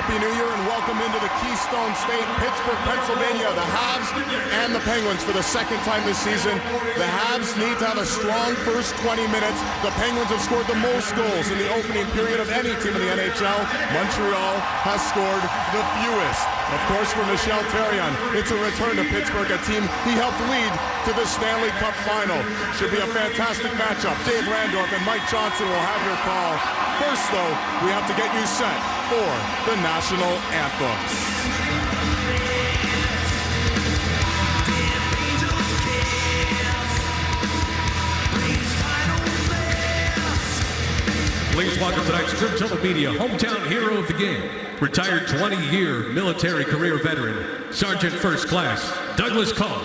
Happy New Year and welcome into the Keystone State, Pittsburgh, Pennsylvania. The Habs and the Penguins for the second time this season. The Habs need to have a strong first 20 minutes. The Penguins have scored the most goals in the opening period of any team in the NHL. Montreal has scored the fewest. Of course, for Michel Therrien, it's a return to Pittsburgh, a team he helped lead to the Stanley Cup final. Should be a fantastic matchup. Dave Randorf and Mike Johnson will have your call. First, though, we have to get you set for the national anthems. Please welcome tonight's Trim Telemedia hometown hero of the game, retired 20-year military career veteran, Sergeant First Class Douglas Coe.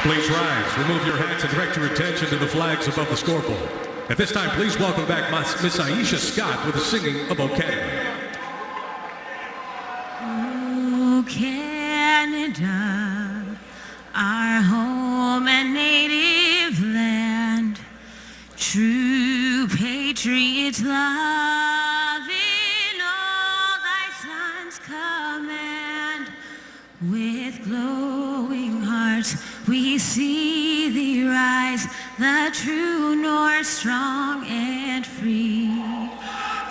Please rise, remove your hats, and direct your attention to the flags above the scoreboard. At this time, please welcome back Miss Aisha Scott with the singing of O Canada. O Canada, our home and native land, true patriots love in all thy sons command. With glowing hearts we see thee rise, the true North, strong and free.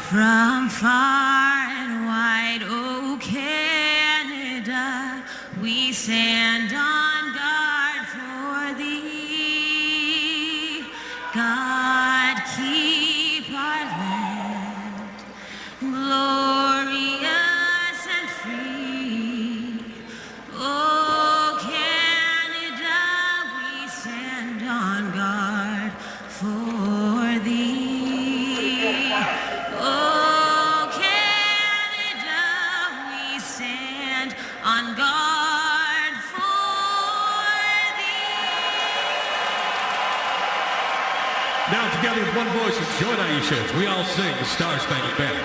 From far and wide, O Canada, we stand on guard for thee. God keep our land glorious and free. O Canada, we stand on guard for thee. O Canada, we stand on guard for thee. Now together with one voice, let's join Aisha as we all sing the Star Spangled Banner.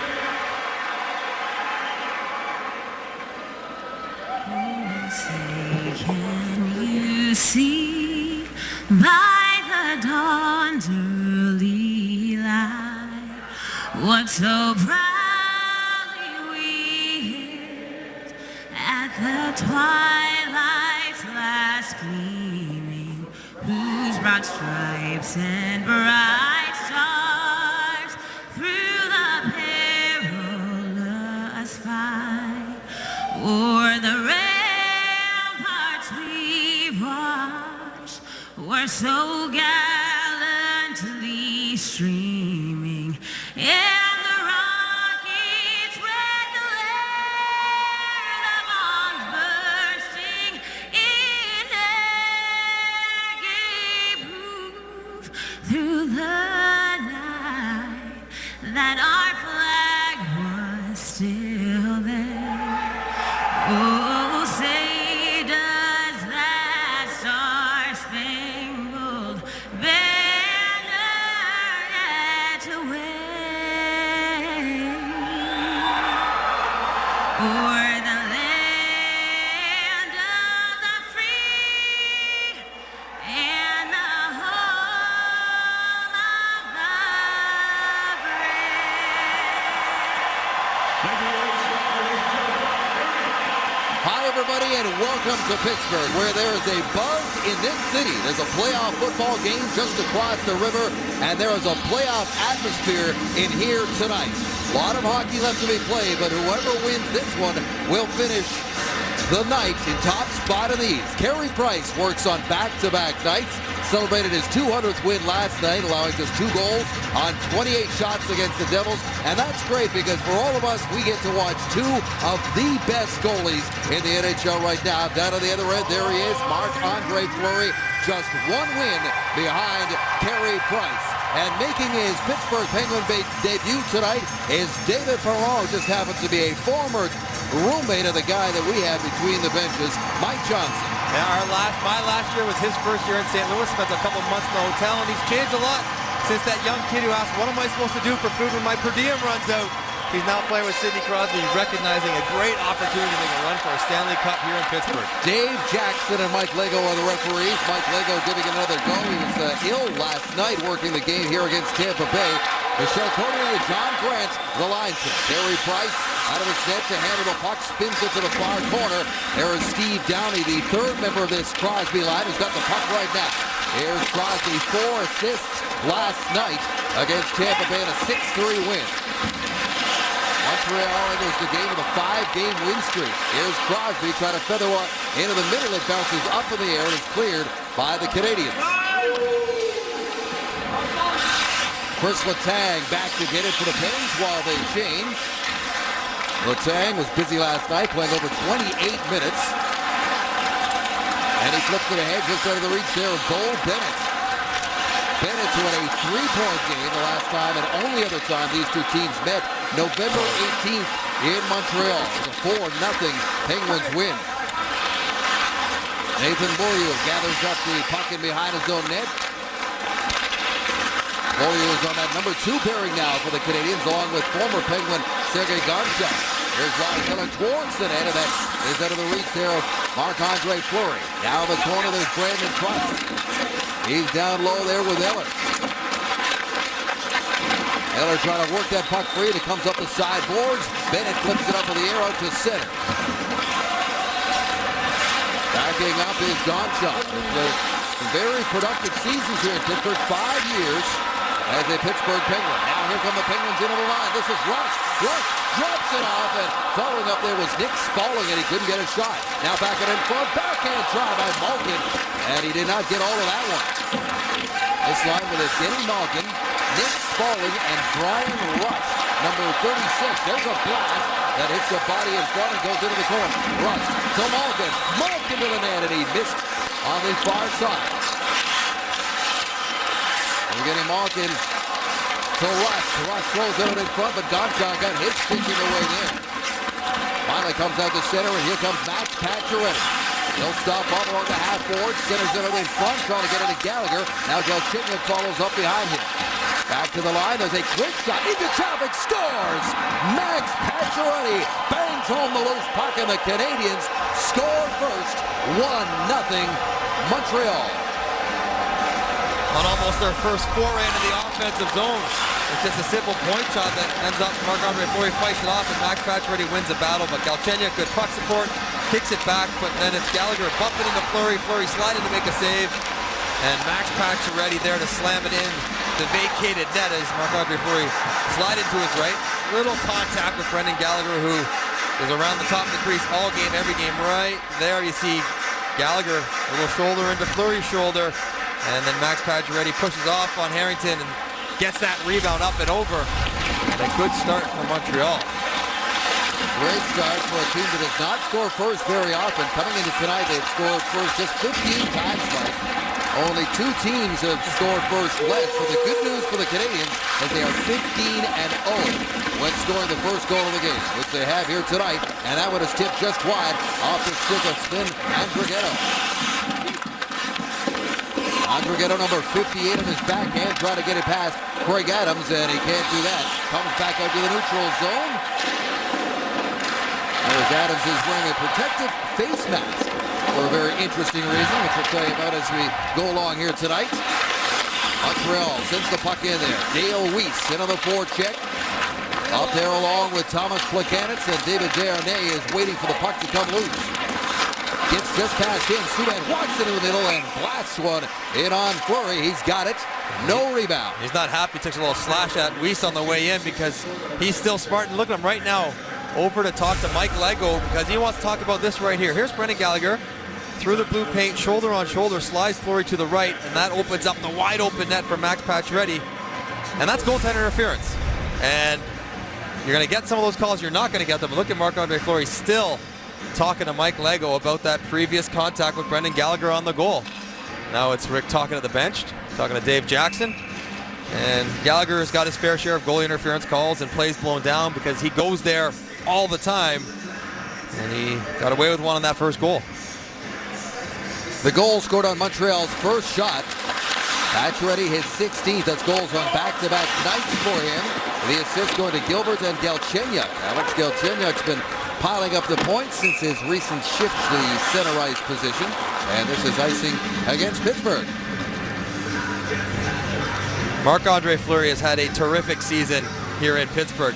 Oh, say, can you see by the dawn's early light what so proudly we hailed at the twilight's last gleaming, whose broad stripes and bright stars through the perilous fight o'er the ramparts we watched were so gallantly streaming, and the rockets red glare, the bombs bursting in air gave proof through the night that our flag was still there. Oh, say does that star-spangled banner yet wave o'er the land of the free and the home of the Hi, everybody, and welcome to Pittsburgh, where there is a buzz in this city. There's a playoff football game just across the river, and there is a playoff atmosphere in here tonight. A lot of hockey left to be played, but whoever wins this one will finish the night in top spot in the East. Carey Price works on back-to-back nights. Celebrated his 200th win last night, allowing just 2 goals on 28 shots against the Devils. And that's great because for all of us, we get to watch 2 of the best goalies in the NHL right now. Down on the other end, there he is, Marc-Andre Fleury. Just 1 win behind Carey Price. And making his Pittsburgh Penguin debut tonight is David Perron, who just happens to be a former roommate of the guy that we have between the benches, Mike Johnson. Yeah, my last year was his first year in St. Louis. Spent a couple months in the hotel, and he's changed a lot since that young kid who asked, what am I supposed to do for food when my per diem runs out? He's now playing with Sidney Crosby, recognizing a great opportunity to make a run for a Stanley Cup here in Pittsburgh. Dave Jackson and Mike Lego are the referees. Mike Lego giving it another go. He was ill last night working the game here against Tampa Bay. Michel Cormier, John Grant, the line check. Carey Price out of his net to handle the puck, spins it to the far corner. There is Steve Downey, the third member of this Crosby line, who's got the puck right now. Here's Crosby, 4 assists last night against Tampa Bay in a 6-3 win. Montreal enters the game with a 5-game win streak. Here's Crosby trying to feather one into the middle. It bounces up in the air and is cleared by the Canadiens. Chris Letang back to get it for the Pens while they change. Letang was busy last night, playing over 28 minutes. And he flips it ahead just out of the reach there of Cole Bennett. Bennett won a 3-point game the last time and only other time these two teams met, November 18th in Montreal. It was a 4-0 Penguins win. Nathan Beaulieu gathers up the puck in behind his own net. Beaulieu is on that number 2 pairing now for the Canadiens, along with former Penguin Sergei Gonchar. Here's Ryan towards the net, and that is out of the reach there of Marc-Andre Fleury. Now in the corner, there's Brandon Trust. He's down low there with Eller. Eller trying to work that puck free, and it comes up the sideboards. Bennett flips it up in the air out to center. Backing up is Gonchar. Some very productive seasons here in Pittsburgh, 5 years as a Pittsburgh Penguin. Now here come the Penguins into the line. This is Rust. Rust drops it off, and following up there was Nick Spaulding, and he couldn't get a shot. Now back it in front. Backhand try by Malkin, and he did not get all of that one. This line with Evgeny Malkin, Nick Spaulding, and Brian Rust, number 36. There's a blast that hits the body in front and goes into the corner. Rust to Malkin. Malkin to the net, and he missed on the far side. We're getting Malkin to Rust. Rust throws it in front, but Gonchar got his sticking away there. Finally comes out to center, and here comes Max Pacioretty. He'll stop up along the half board, centers it in front, trying to get it to Gallagher. Now Galchenyuk follows up behind him. Back to the line, there's a quick shot into traffic, scores! Max Pacioretty bangs home the loose puck, and the Canadiens score first, 1-0 Montreal. On almost their first foray into the offensive zone. It's just a simple point shot that ends up Marc-Andre Fleury fights it off, and Max Pacioretty wins the battle, but Galchenyuk, good puck support, kicks it back, but then it's Gallagher bumping into Fleury. Fleury sliding to make a save, and Max Pacioretty there to slam it in the vacated net as Marc-Andre Fleury slide into his right. Little contact with Brendan Gallagher, who is around the top of the crease all game, every game. Right there you see Gallagher, a little shoulder into Fleury's shoulder, and then Max Pacioretty pushes off on Harrington and gets that rebound up and over. And a good start for Montreal. Great start for a team that does not score first very often. Coming into tonight, they've scored first just 15 times tonight. Only 2 teams have scored first less. So the good news for the Canadiens is they are 15-0 when scoring the first goal of the game, which they have here tonight. And that one is tipped just wide off the stick of Sven Andrighetto. Andrighetto, number 58 on his backhand, trying to get it past Craig Adams, and he can't do that. Comes back out to the neutral zone. There's Adams is wearing a protective face mask for a very interesting reason, which we'll tell you about as we go along here tonight. Montreal sends the puck in there. Dale Weiss in on the forecheck. Up there along with Thomas Plekanec, and David Desharnais is waiting for the puck to come loose. Gets just past him. Subban walks into the middle and blasts one in on Fleury. He's got it. No rebound. He's not happy. Takes a little slash at Weiss on the way in because he's still smart. And look at him right now over to talk to Mike Lego because he wants to talk about this right here. Here's Brendan Gallagher through the blue paint, shoulder on shoulder, slides Fleury to the right, and that opens up the wide open net for Max Pacioretty. And that's goaltender interference. And you're going to get some of those calls. You're not going to get them. But look at Marc-Andre Fleury still talking to Mike Lego about that previous contact with Brendan Gallagher on the goal. Now it's Rick talking to the bench, talking to Dave Jackson. And Gallagher has got his fair share of goalie interference calls and plays blown down because he goes there all the time. And he got away with one on that first goal. The goal scored on Montreal's first shot. Pacioretty his 16th. That's goals on back-to-back nights for him. The assist going to Gilbert and Galchenyuk. Alex Galchenyuk's been piling up the points since his recent shift to the center ice position. And this is icing against Pittsburgh. Marc-Andre Fleury has had a terrific season here in Pittsburgh.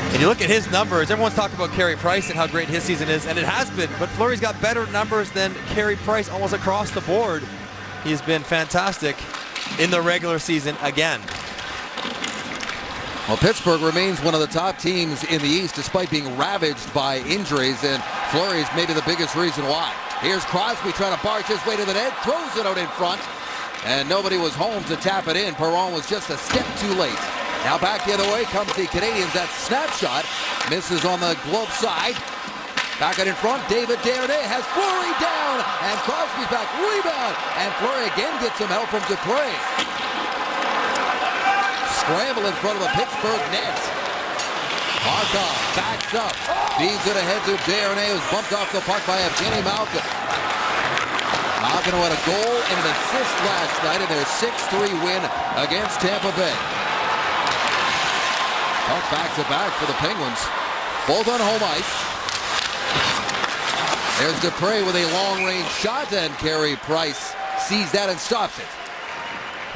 And you look at his numbers, everyone's talking about Carey Price and how great his season is, and it has been, but Fleury's got better numbers than Carey Price almost across the board. He's been fantastic in the regular season again. Well, Pittsburgh remains one of the top teams in the East despite being ravaged by injuries, and Fleury is maybe the biggest reason why. Here's Crosby trying to barge his way to the net, throws it out in front, and nobody was home to tap it in. Perron was just a step too late. Now back the other way comes the Canadiens. That snapshot misses on the glove side. Back out in front, David Desharnais has Fleury down, and Crosby's back, rebound, and Fleury again gets some help from Dupre. Scramble in front of the Pittsburgh net. Markov backs up, feeds it ahead to Desharnais, who's bumped off the puck by Evgeny Malkin. Malkin won a goal and an assist last night in their 6-3 win against Tampa Bay. Puck back-to-back for the Penguins, both on home ice. There's Dupre with a long-range shot, and Carey Price sees that and stops it.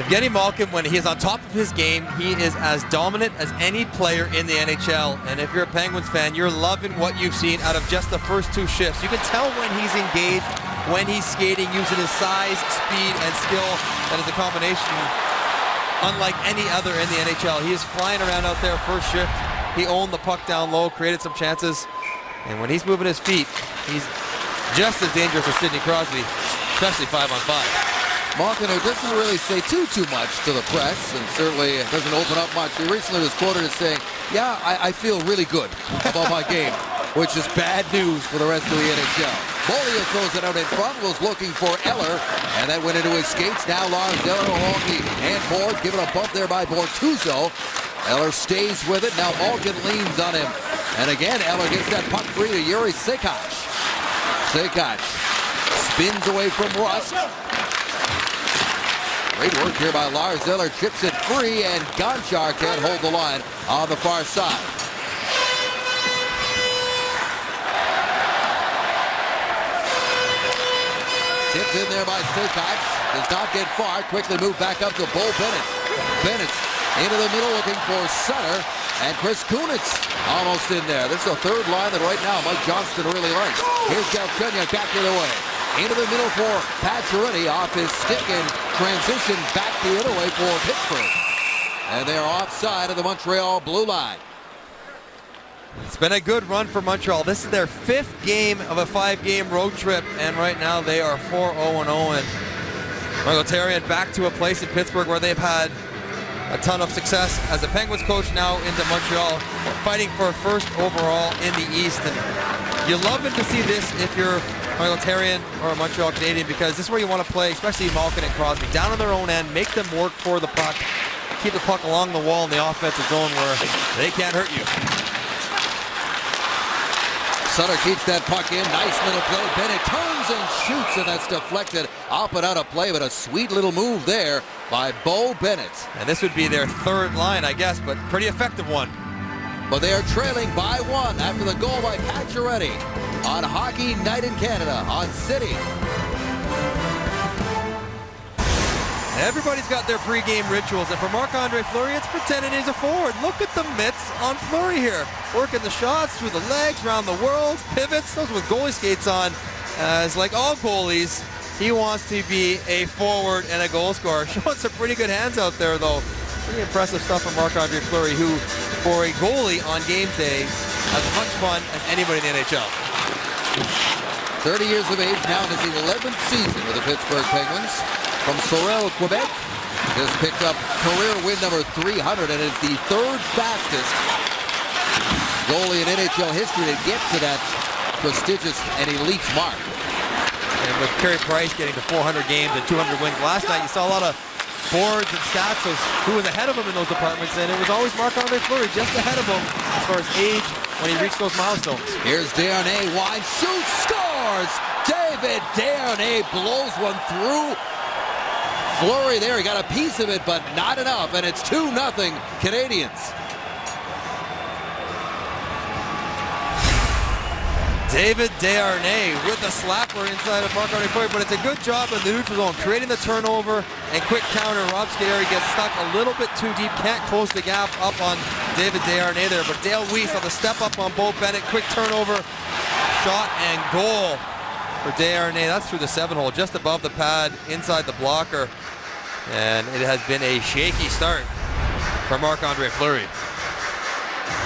Evgeny Malkin, when he is on top of his game, he is as dominant as any player in the NHL. And if you're a Penguins fan, you're loving what you've seen out of just the first two shifts. You can tell when he's engaged, when he's skating, using his size, speed, and skill. That is a combination unlike any other in the NHL. He is flying around out there first shift. He owned the puck down low, created some chances. And when he's moving his feet, he's just as dangerous as Sidney Crosby, especially 5-on-5. Malkin, who doesn't really say too much to the press, and certainly doesn't open up much. He recently was quoted as saying, yeah, I feel really good about my game, which is bad news for the rest of the NHL. Beaulieu throws it out in front, was looking for Eller, and that went into his skates. Now Lars Eller along the hand board, given a bump there by Bortuzzo. Eller stays with it, now Malkin leans on him. And again, Eller gets that puck free to Yuri Sekac. Sekac spins away from Rust. Great work here by Lars Eller, chips it free, and Gonchar can't hold the line on the far side. Tipped in there by Sekac, does not get far, quickly moved back up to Bo Bennett. Bennett into the middle looking for Sutter, and Chris Kunitz almost in there. This is the third line that right now Mike Johnston really likes. Here's Galchenyuk back the other way. Into the middle for Pacioretty, off his stick and transition back the other way for Pittsburgh. And they're offside of the Montreal blue line. It's been a good run for Montreal. This is their 5th game of a 5-game road trip, and right now they are 4-0-0. And Michael Therrien back to a place in Pittsburgh where they've had a ton of success as a Penguins coach, now into Montreal, fighting for first overall in the East. And you're loving to see this if you're Michael Therrien or a Montreal Canadian, because this is where you want to play, especially Malkin and Crosby, down on their own end, make them work for the puck, keep the puck along the wall in the offensive zone where they can't hurt you. Sutter keeps that puck in, nice little play. Bennett turns and shoots, and that's deflected up and out of play, but a sweet little move there by Bo Bennett. And this would be their 3rd line, I guess, but pretty effective one. But they are trailing by 1 after the goal by Pacioretty on Hockey Night in Canada on City. Everybody's got their pregame rituals, and for Marc-Andre Fleury, it's pretending he's a forward. Look at the mitts on Fleury here. Working the shots through the legs, around the world, pivots, those with goalie skates on. As like all goalies, he wants to be a forward and a goal scorer. Showing some pretty good hands out there, though. Pretty impressive stuff from Marc-Andre Fleury, who, for a goalie on game day, has as much fun as anybody in the NHL. 30 years of age now in his 11th season with the Pittsburgh Penguins. From Sorel, Quebec, just picked up career win number 300, and is the 3rd fastest goalie in NHL history to get to that prestigious and elite mark. And with Carey Price getting to 400 games and 200 wins last night, you saw a lot of boards and stats of who was ahead of him in those departments, and it was always Marc-Andre Fleury just ahead of him as far as age when he reached those milestones. Here's Desharnais, wide shoots, scores! David Desharnais blows one through. Fleury there, he got a piece of it, but not enough, and it's 2-0 Canadiens. David Desharnais with a slapper inside of Marc-Andre Fleury, but it's a good job in the neutral zone, creating the turnover and quick counter. Rob Scuderi gets stuck a little bit too deep, can't close the gap up on David Desharnais there, but Dale Weiss on the step up on Bo Bennett, quick turnover, shot and goal for Desharnais. That's through the 7-hole, just above the pad, inside the blocker, and it has been a shaky start for Marc-Andre Fleury.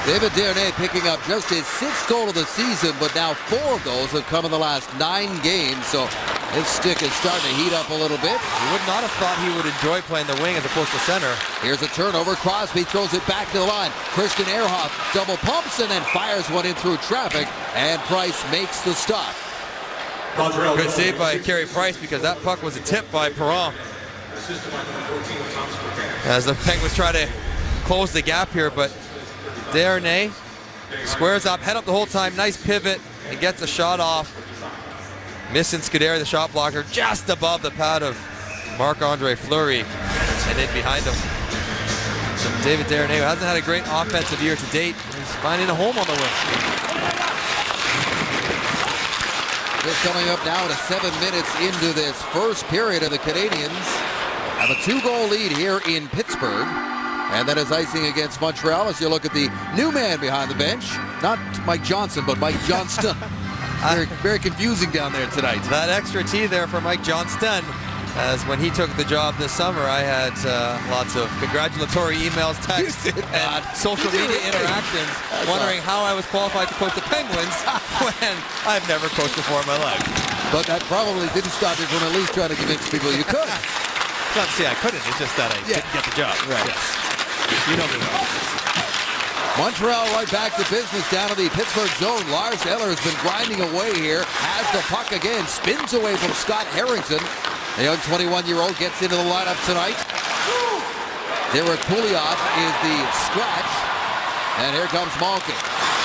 David Desharnais picking up just his 6th goal of the season, but now 4 of those have come in the last 9 games, so his stick is starting to heat up a little bit. You would not have thought he would enjoy playing the wing as opposed to center. Here's a turnover. Crosby throws it back to the line. Christian Ehrhoff double pumps and then fires one in through traffic, and Price makes the stop. Good save by Carey Price, because that puck was a tip by Perron. As the Penguins try to close the gap here, but Desharnais squares up, head up the whole time, nice pivot, and gets a shot off. Missing Scuderi, the shot blocker, just above the pad of Marc-Andre Fleury, and in behind him. So David Desharnais, who hasn't had a great offensive year to date, is finding a home on the wing. Just coming up now to 7 minutes into this first period, of the Canadiens have a 2-goal lead here in Pittsburgh. And that is icing against Montreal as you look at the new man behind the bench. Not Mike Johnson, but Mike Johnston. Very confusing down there tonight. That extra T there for Mike Johnston, as when he took the job this summer, I had lots of congratulatory emails, texts, and social media interactions, wondering how I was qualified to coach the Penguins when I've never coached before in my life. But that probably didn't stop you from at least trying to convince people you could. Not to say I couldn't, it's just that I didn't get the job. Right. Yes. You know me well. Montreal right back to business down to the Pittsburgh zone. Lars Eller has been grinding away here. Has the puck again. Spins away from Scott Harrington. The young 21-year-old gets into the lineup tonight. Derek Pouliot is the scratch. And here comes Malkin.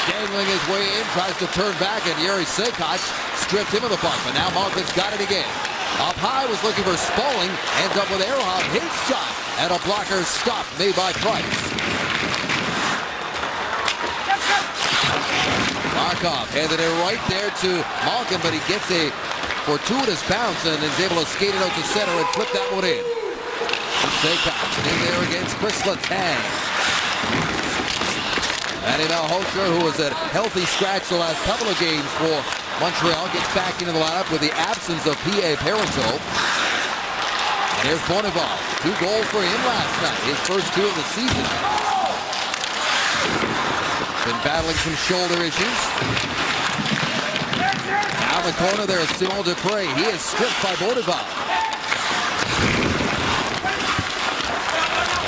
Dangling his way in. Tries to turn back, and Yuri Sekoc stripped him of the puck. But now Malkin's got it again. Up high was looking for Spalling. Ends up with Ehrhoff. His shot. And a blocker stop made by Price. Markov handed it right there to Malkin, but he gets a fortuitous bounce and is able to skate it out to center and flip that one in. Sekoc in there against Chris Letang. Manny Malhotra, who was a healthy scratch the last couple of games for Montreal, gets back into the lineup with the absence of P.A. Parenteau. And here's Bonneval. 2 goals for him last night. His first 2 of the season. Been battling some shoulder issues. Down the corner there is Simon Dupré. He is stripped by Bonneval.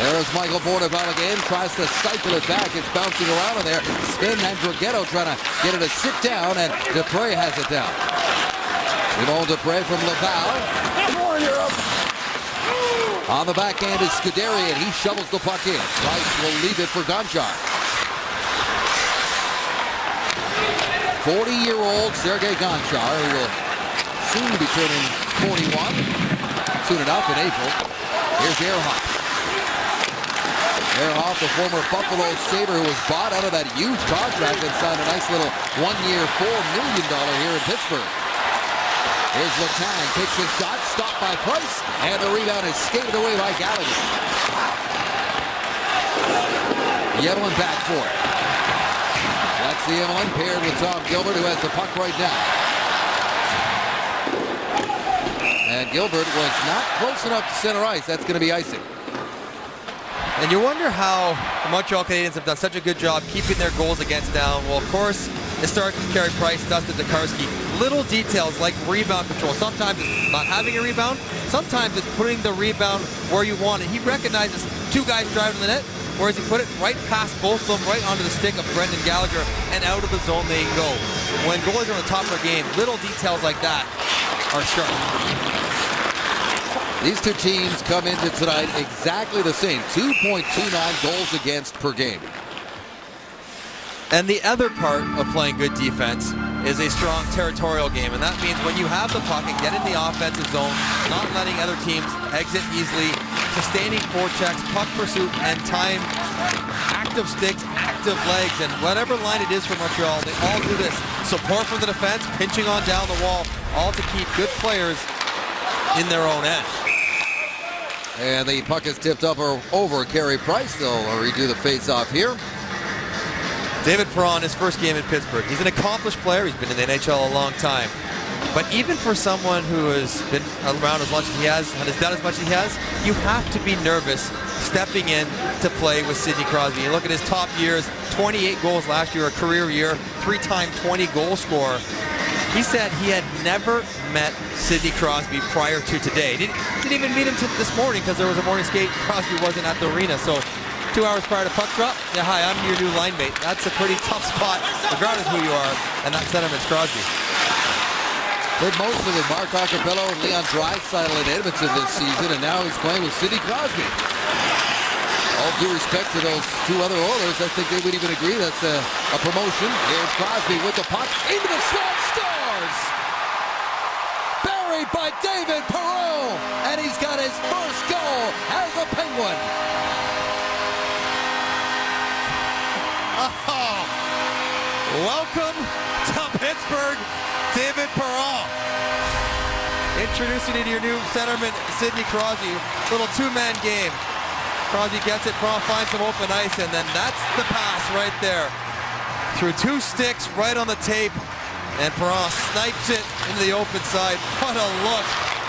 There's Michael Bonneval again. Tries to cycle it back. It's bouncing around in there. Sven Andrighetto trying to get it to sit down, and Dupré has it down. Simon Dupré from Laval. On the backhand is Scuderi, and he shovels the puck in. Price will leave it for Gonchar. 40-year-old Sergei Gonchar, who will soon be turning 41. Soon enough in April. Here's Ehrhoff. Ehrhoff, the former Buffalo Sabre, who was bought out of that huge contract and signed a nice little 1-year, $4 million here in Pittsburgh. Here's Letang, takes his shot, stopped by Price, and the rebound is skated away by Gallagher. Yedlin back for it. That's the Evelyn paired with Tom Gilbert, who has the puck right now. And Gilbert was not close enough to center ice. That's going to be icing. And you wonder how the Montreal Canadiens have done such a good job keeping their goals against down. Well, of course, it starts with Carey Price, Dustin Tokarski. Little details like rebound control. Sometimes it's not having a rebound. Sometimes it's putting the rebound where you want it. He recognizes 2 guys driving the net, whereas he put it right past both of them, right onto the stick of Brendan Gallagher, and out of the zone they go. When goalies are on the top of their game, little details like that are sharp. These 2 teams come into tonight exactly the same. 2.29 goals against per game. And the other part of playing good defense is a strong territorial game, and that means when you have the puck and get in the offensive zone, not letting other teams exit easily, sustaining forechecks, puck pursuit, and time, active sticks, active legs, and whatever line it is for Montreal, they all do this. Support from the defense, pinching on down the wall, all to keep good players in their own end. And the puck is tipped up or over Carey Price. They'll redo the face-off here. David Perron, his first game in Pittsburgh. He's an accomplished player. He's been in the NHL a long time. But even for someone who has been around as much as he has and has done as much as he has, you have to be nervous stepping in to play with Sidney Crosby. You look at his top years, 28 goals last year, a career year, 3-time 20-goal scorer. He said he had never met Sidney Crosby prior to today. Didn't even meet him this morning because there was a morning skate. Crosby wasn't at the arena. So 2 hours prior to puck drop, yeah, hi, I'm your new line mate. That's a pretty tough spot, regardless who you are, and that centerman's Crosby. Played most of it, Mark Acapello and Leon Draisaitl in Edmonton this season, and now he's playing with Sidney Crosby. All due respect to those two other Oilers, I think they would even agree that's a promotion. Here's Crosby with the puck, into the slot, scores! Buried by David Perron, and he's got his first goal as a Penguin. Oh, welcome to Pittsburgh, David Perron. Introducing you to your new centerman, Sidney Crosby. Little two-man game. Crosby gets it, Perron finds some open ice, and then that's the pass right there. Through two sticks, right on the tape, and Perron snipes it into the open side. What a look.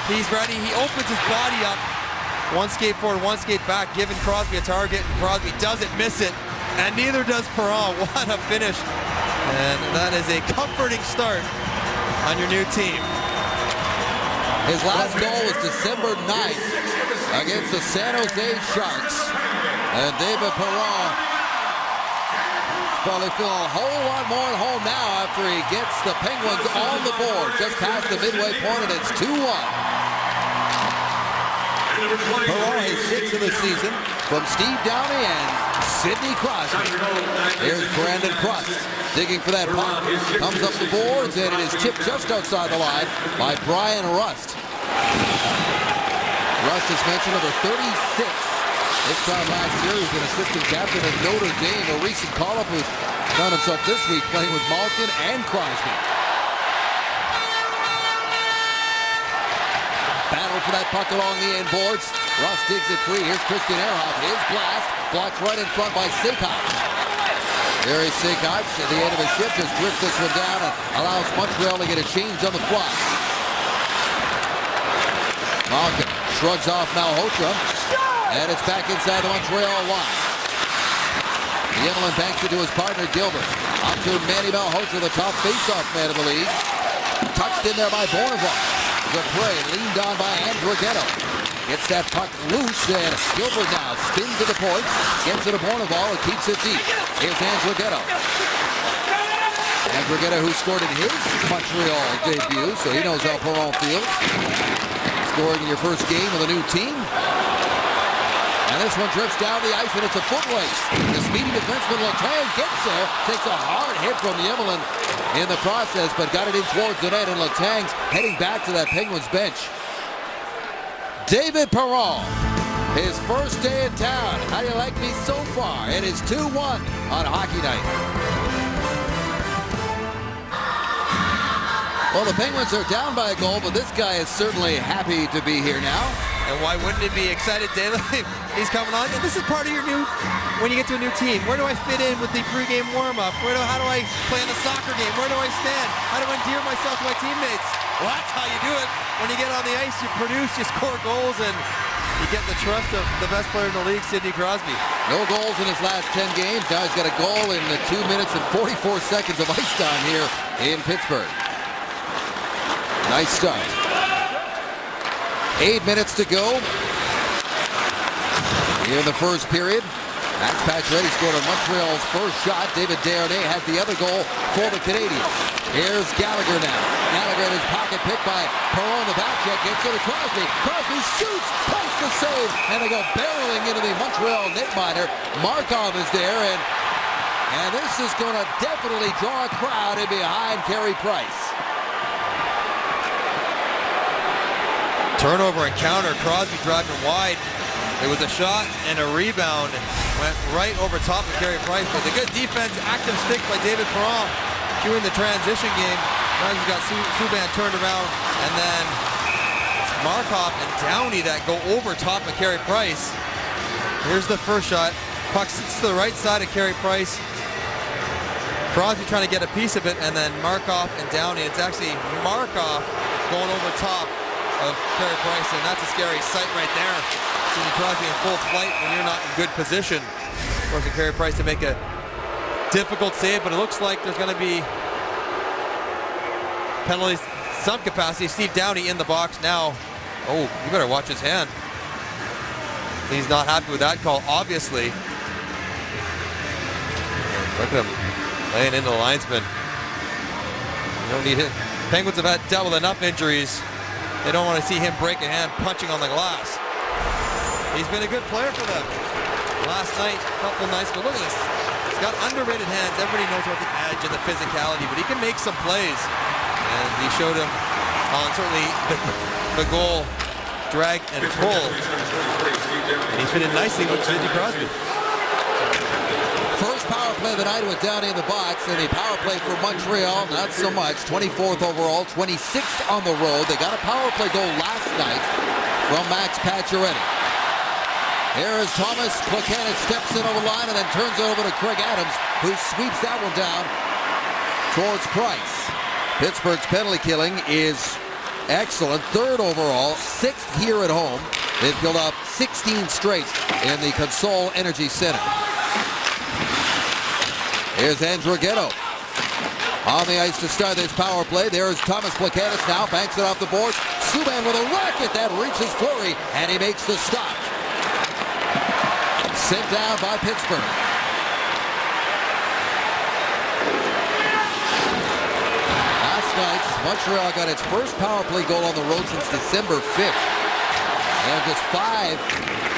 He's ready. He opens his body up. One skate forward, one skate back, giving Crosby a target, and Crosby doesn't miss it. And neither does Perron. What a finish. And that is a comforting start on your new team. His last goal was December 9th against the San Jose Sharks. And David Perron probably feel a whole lot more at home now after he gets the Penguins on the board. Just past the midway point, and it's 2-1. Perron has 6 of the season from Steve Downey and Sidney Crosby. Here's Brandon Crust digging for that puck. Comes up the boards, and it is tipped just outside the line by Brian Rust. Rust is mentioned number 36. This time last year, he was an assistant captain at Notre Dame, a recent call-up who's found himself this week playing with Malkin and Crosby. Battle for that puck along the end boards. Rust digs it free. Here's Christian Ehrhoff. His blast blocked right in front by Seikoch. There is Seikoch at the end of his shift. Just drifts this one down and allows Montreal to get a change on the fly. Malkin shrugs off Malhotra. And it's back inside the Montreal line. Yemlin banks it to his partner Gilbert. Up to Manny Malhotra, the top face-off man of the league. Touched in there by Bourneval. Dupre leaned on by Andrighetto. Gets that puck loose, and Gilbert now spins to the point. Gets it to Bourneval and keeps it deep. Here's Andrighetto. Andrighetto, who scored in his Montreal debut, so he knows how Perron feels. Scoring in your first game with a new team. And this one drifts down the ice, and it's a foot race. The speedy defenseman Letang gets there, takes a hard hit from Yemlin in the process, but got it in towards the net, and Letang's heading back to that Penguins bench. David Perron, his first day in town. How do you like me so far? It is 2-1 on Hockey Night. Well, the Penguins are down by a goal, but this guy is certainly happy to be here now. And why wouldn't it be excited daily? He's coming on, and this is part of your new, when you get to a new team. Where do I fit in with the pregame warm-up? How do I play in the soccer game? Where do I stand? How do I endear myself to my teammates? Well, that's how you do it. When you get on the ice, you produce, you score goals, and you get the trust of the best player in the league, Sidney Crosby. No goals in his last 10 games. Now he's got a goal in the 2 minutes and 44 seconds of ice time here in Pittsburgh. Nice start. 8 minutes to go in the first period. Max Pacioretty scored on Montreal's first shot. David Desharnais has the other goal for the Canadiens. Here's Gallagher now. Gallagher in his pocket, picked by Perron. The back check gets to the Crosby. Crosby shoots, post the save, and they go barreling into the Montreal netminder. Markov is there, and And this is going to definitely draw a crowd in behind Carey Price. Turnover and counter. Crosby driving wide. It was a shot and a rebound. Went right over top of Carey Price. But the good defense, active stick by David Perron, cueing the transition game. Now he's got Subban turned around. And then Markov and Downey that go over top of Carey Price. Here's the first shot. Puck sits to the right side of Carey Price. Crosby trying to get a piece of it, and then Markov and Downey. It's actually Markov going over top of Carey Price, and that's a scary sight right there. Sidney Crosby in full flight when you're not in good position. Forcing Carey Price to make a difficult save, but it looks like there's going to be penalties, some capacity. Steve Downey in the box now. Oh, you better watch his hand. He's not happy with that call, obviously. Look at him laying into the linesman. You don't need it. Penguins have dealt with enough injuries. They don't want to see him break a hand punching on the glass. He's been a good player for them. Last night, a couple nights ago. Look at this. He's got underrated hands. Everybody knows about the edge and the physicality, but he can make some plays. And he showed him on certainly the goal, drag and pull. And he fit in nicely with Sidney Crosby. First power play of the night with Downey in the box, and a power play for Montreal, not so much. 24th overall, 26th on the road. They got a power play goal last night from Max Pacioretty. Here is Thomas Plekanec, steps in over the line and then turns it over to Craig Adams, who sweeps that one down towards Price. Pittsburgh's penalty killing is excellent. 3rd overall, 6th here at home. They've built up 16 straight in the Consol Energy Center. Here's Andrighetto on the ice to start this power play. There's Thomas Plekanec now, banks it off the board. Subban with a rocket that reaches Fleury, and he makes the stop. Sent down by Pittsburgh. Last night, Montreal got its first power play goal on the road since December 5th. They're just 5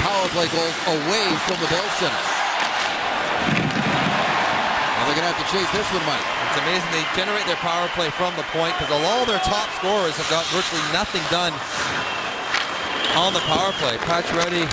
power play goals away from the Bell Center. They're going to have to chase this one, Mike. It's amazing they generate their power play from the point, because all their top scorers have got virtually nothing done on the power play. Pacioretty,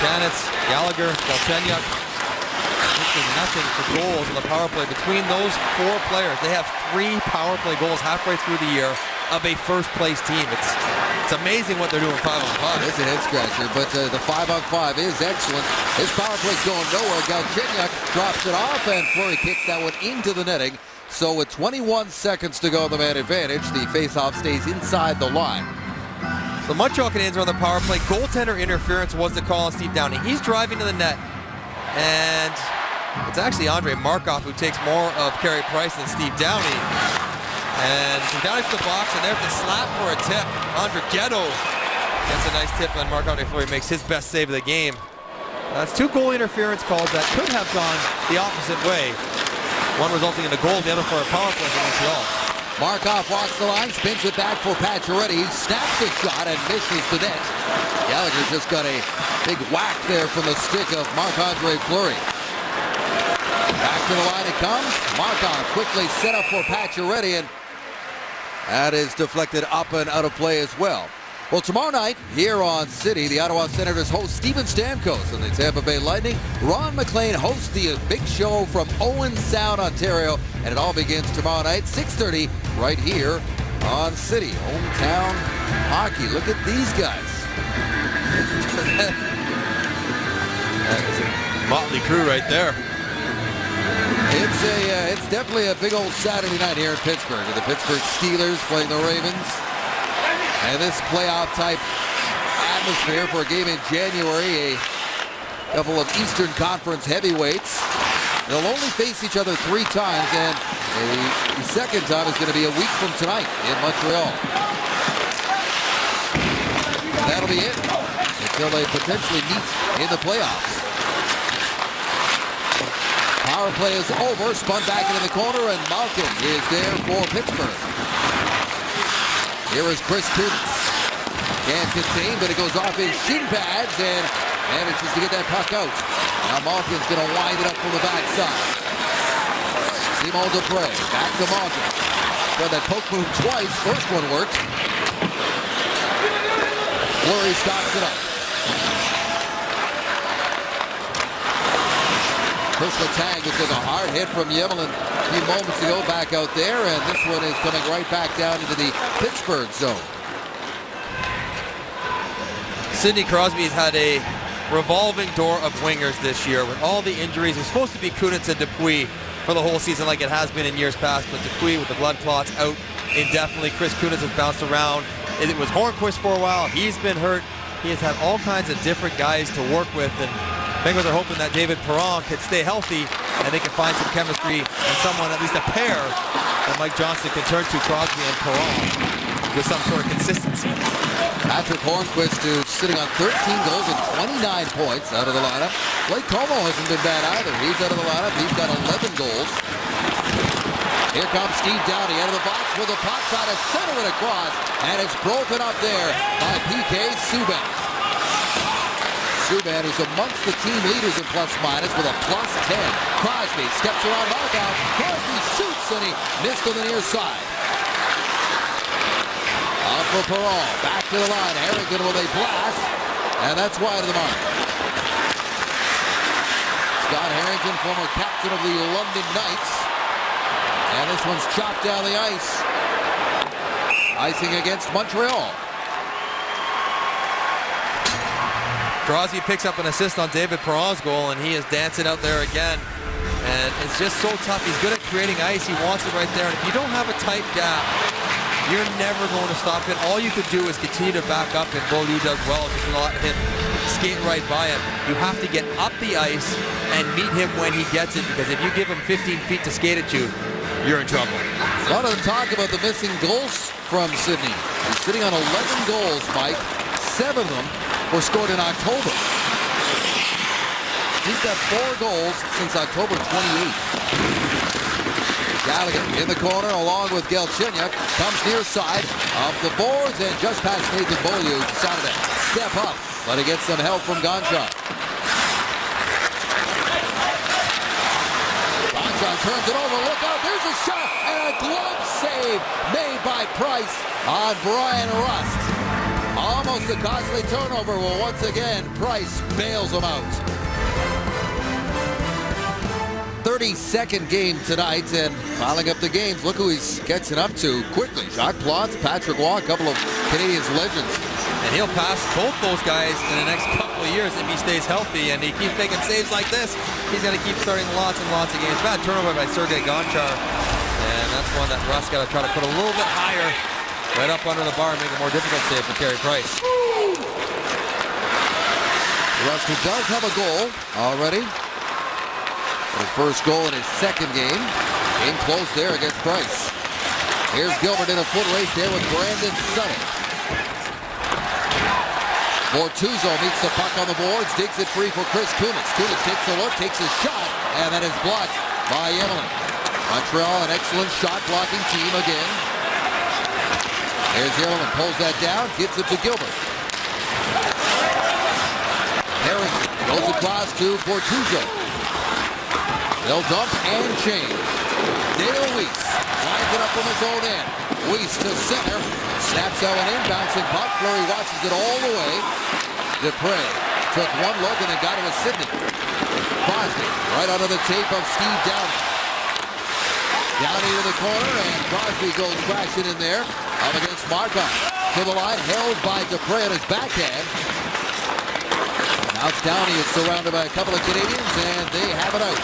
Janitz, Gallagher, Galchenyuk, virtually nothing for goals on the power play. Between those 4 players, they have 3 power play goals halfway through the year of a first-place team. It's amazing what they're doing 5-on-5. It's a head-scratcher, but the 5-on-5 is excellent. His power play's going nowhere. Galchenyuk drops it off, and Fleury kicks that one into the netting. So with 21 seconds to go, the man advantage, the face-off stays inside the line. The Montreal Canadiens are on the power play. Goaltender interference was the call on Steve Downey. He's driving to the net, and it's actually Andrei Markov who takes more of Carey Price than Steve Downey. And Downey to the box, and there's the slap for a tip. Andrighetto gets a nice tip, and Marc-Andre Fleury makes his best save of the game. That's 2 goal interference calls that could have gone the opposite way. One resulting in a goal, the other for a power play for Montreal. Markov walks the line, spins it back for Pacioretty, snaps the shot and misses the net. Gallagher just got a big whack there from the stick of Marc-Andre Fleury. Back to the line it comes. Markov quickly set up for Pacioretty, and that is deflected up and out of play as well. Well, tomorrow night here on City, the Ottawa Senators host Steven Stamkos, and the Tampa Bay Lightning. Ron MacLean hosts the big show from Owen Sound, Ontario, and it all begins tomorrow night, 6:30, right here on City. Hometown hockey. Look at these guys. That is a motley crew right there. It's definitely a big old Saturday night here in Pittsburgh, with the Pittsburgh Steelers playing the Ravens. And this playoff type atmosphere for a game in January, a couple of Eastern Conference heavyweights. They'll only face each other 3 times, and the second time is going to be a week from tonight in Montreal. That'll be it until they potentially meet in the playoffs. Power play is over, spun back into the corner, and Malkin is there for Pittsburgh. Here is Chris Kunitz. Can't contain, but it goes off his shin pads and manages to get that puck out. Now Malkin's going to wind it up from the backside. Simon Dupre, back to Malkin. Tried that poke move twice. First one worked. Fleury stops it up. Chris Letang just took a hard hit from Yemlin a few moments ago back out there, and this one is coming right back down into the Pittsburgh zone. Sidney Crosby's had a revolving door of wingers this year with all the injuries. It was supposed to be Kunitz and Dupuis for the whole season like it has been in years past, but Dupuis with the blood clots out indefinitely. Chris Kunitz has bounced around. It was Hornquist for a while. He's been hurt. He has had all kinds of different guys to work with, and Penguins are hoping that David Perron can stay healthy and they can find some chemistry and someone, at least a pair, that Mike Johnston can turn to, Crosby and Perron, with some sort of consistency. Patrick Hornquist is sitting on 13 goals and 29 points out of the lineup. Blake Como hasn't been bad either. He's out of the lineup. He's got 11 goals. Here comes Steve Downey out of the box with a puck, trying to center it across, and it's broken up there by PK Subban. Subban is amongst the team leaders in plus-minus with a +10. Crosby steps around Markov. Crosby shoots, and he missed on the near side. Out for Perron, back to the line. Harrington with a blast, and that's wide of the mark. Scott Harrington, former captain of the London Knights, and this one's chopped down the ice. Icing against Montreal. Crosby picks up an assist on David Perron's goal, and he is dancing out there again. And it's just so tough. He's good at creating ice. He wants it right there. And if you don't have a tight gap, you're never going to stop it. All you could do is continue to back up, and Beaulieu does well. Just not let him skate right by him. You have to get up the ice and meet him when he gets it, because if you give him 15 feet to skate at you, you're in trouble. A lot of them talk about the missing goals from Sidney. He's sitting on 11 goals, Mike. 7 of them were scored in October. He's got 4 goals since October 28th. Gallagher in the corner along with Galchenyuk. Comes near side, off the boards, and just past Nathan Beaulieu. Decided to step up, but he gets some help from Gonchar. Gonchar turns it over. Look out, there's a shot, and a glove save made by Price on Brian Rust. Almost a costly turnover. Well, once again, Price bails him out. 32nd game tonight, and piling up the games. Look who he's catching up to quickly. Jacques Plante, Patrick Roy, a couple of Canadians legends. And he'll pass both those guys in the next couple of years if he stays healthy, and he keeps making saves like this. He's going to keep starting lots and lots of games. Bad turnover by Sergei Gonchar, and that's one that Russ got to try to put a little bit higher, right up under the bar, and make a more difficult save for Carey Price. Russ, who does have a goal already. His first goal in his second game. Game close there against Price. Here's Gilbert in a foot race there with Brandon Sutton. Bortuzzo meets the puck on the boards, digs it free for Chris Kunitz. Kunitz takes a look, takes a shot, and that is blocked by Yemlin. Montreal, an excellent shot blocking team again. Here's Yemlin, pulls that down, gives it to Gilbert. Harrington goes across to Bortuzzo. They'll dump and change. Dale Weiss lines it up from his own end. Weiss to center. Snaps out an inbouncing puck. Fleury watches it all the way. Dupre took one look and then got it with Sidney. Crosby right under the tape of Steve Downey. Downey to the corner, and Crosby goes crashing in there. Up against Markov. To the line, held by Dupre on his backhand. Now it's Downey is surrounded by a couple of Canadians, and they have it out.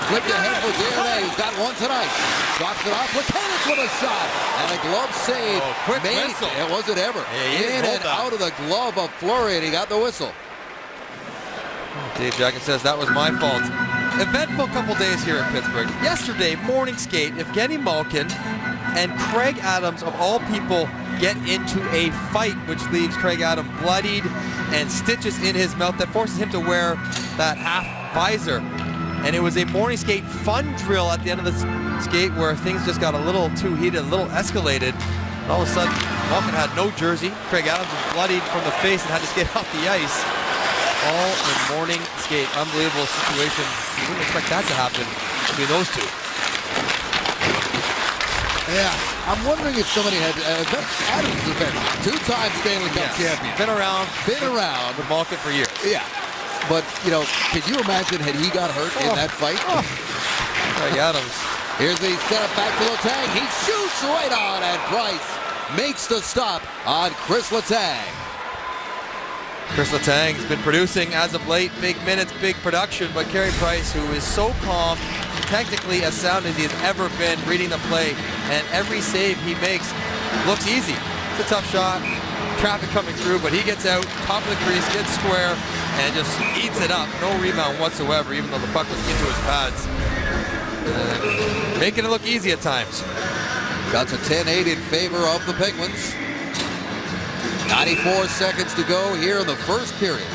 Flipped ahead for DNA, who's got one tonight. Drops it off, Plekanec with a shot, and a glove save. Oh, quick made. whistle. It was it ever. Yeah, in and out of the glove of Fleury, and he got the whistle. Dave Jackson says that was my fault. Eventful couple days here in Pittsburgh. Yesterday, morning skate, Evgeny Malkin and Craig Adams, of all people, get into a fight, which leaves Craig Adams bloodied and stitches in his mouth that forces him to wear that half visor. And it was a morning skate fun drill at the end of the skate where things just got a little too heated, a little escalated. And all of a sudden, Malkin had no jersey. Craig Adams was bloodied from the face and had to skate off the ice. All in morning skate. Unbelievable situation. You wouldn't expect that to happen between those two. Yeah, I'm wondering if somebody had Adams has been two-time Stanley Cup champion. Been around With Malkin for years. Yeah, but you know, could you imagine had he got hurt in that fight? Greg Adams. Here's the setup back to Letang. He shoots right on, and Price makes the stop on Chris Letang. Chris Letang's been producing as of late, big minutes, big production, but Carey Price, who is so calm, technically as sound as he has ever been, reading the play, and every save he makes looks easy. It's a tough shot, traffic coming through, but he gets out, top of the crease, gets square, and just eats it up. No rebound whatsoever, even though the puck was into his pads. Making it look easy at times. That's a 10-8 in favor of the Penguins. 94 seconds to go here in the first period.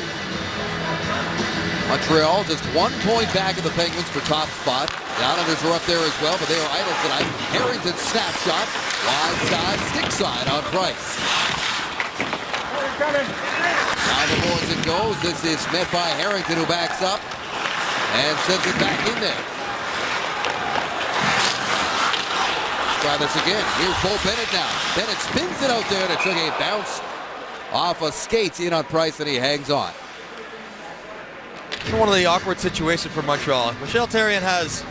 Montreal just 1 point back of the Penguins for top spot. The Islanders are up there as well, but they are idle tonight. Harrington snapshot, wide side, stick side on Price. Now the boards it goes. This is met by Harrington, who backs up and sends it back in there. Try this again. Here's Bo Bennett now. Bennett spins it out there, and it took a bounce off a skate in on Price, and he hangs on. One of the awkward situations for Montreal. Michel Therrien has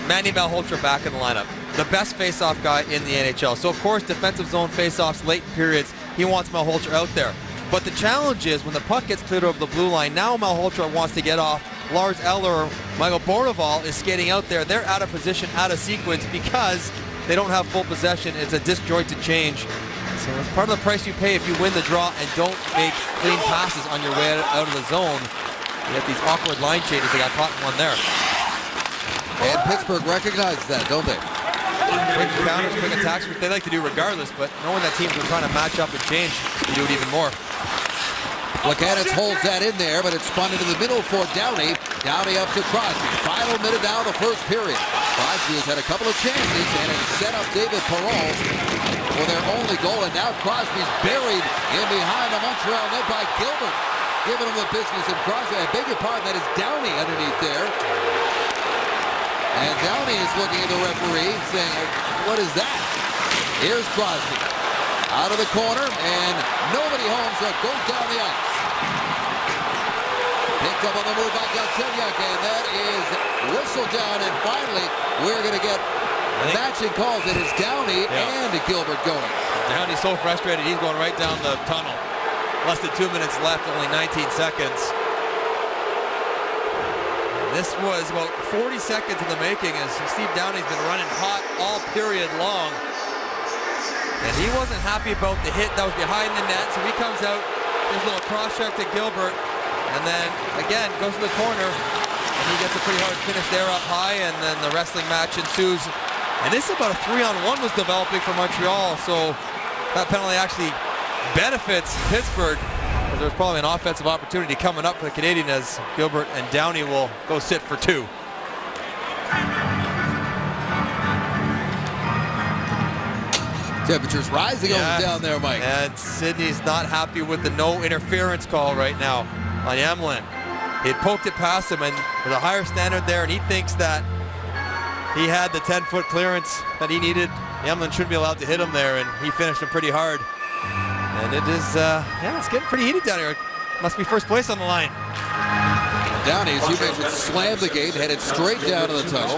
Manny Malhotra back in the lineup, the best face-off guy in the NHL. So of course, defensive zone face-offs, late periods, he wants Malhotra out there. But the challenge is when the puck gets cleared over the blue line, now Malhotra wants to get off. Lars Eller, Michael Boroval is skating out there. They're out of position, out of sequence because they don't have full possession. It's a disjointed change. So it's part of the price you pay if you win the draw and don't make clean passes on your way out of the zone. You have these awkward line changes. They got caught in one there. And Pittsburgh recognizes that, don't they? Quick counters, quick attacks, which they like to do regardless, but knowing that teams are trying to match up and change, they do it even more. Placanitz holds that in there, but it's spun into the middle for Downey. Downey up to Crosby. Final minute now of the first period. Crosby has had a couple of chances, and it set up David Perron for their only goal, and now Crosby's buried in behind the Montreal net by Gilbert, giving him the business. And Crosby, I beg your pardon, that is Downey underneath there. And Downey is looking at the referee, saying, what is that? Here's Crosby. Out of the corner, and nobody home, so it goes down the ice. Picked up on the move by Galchenyuk, and that is whistled down, and finally, we're going to get matching calls. It is Downey and Gilbert going. Downey's so frustrated, he's going right down the tunnel. Less than 2 minutes left, only 19 seconds. This was about 40 seconds in the making as Steve Downey's been running hot all period long. And he wasn't happy about the hit that was behind the net, so he comes out, there's a little cross check to Gilbert, and then again goes to the corner, and he gets a pretty hard finish there up high, and then the wrestling match ensues. And this is about a 3-on-1 was developing for Montreal, so that penalty actually benefits Pittsburgh, because there's probably an offensive opportunity coming up for the Canadian as Gilbert and Downey will go sit for two. Temperatures rising over down there, Mike. And Sidney's not happy with the no interference call right now on Emelin. He had poked it past him, and there's a higher standard there, and he thinks that he had the 10-foot clearance that he needed. Emelin shouldn't be allowed to hit him there, and he finished him pretty hard. And it is, it's getting pretty heated down here. Must be first place on the line. Downey, as you mentioned, slammed the gate, headed straight down to the tunnel.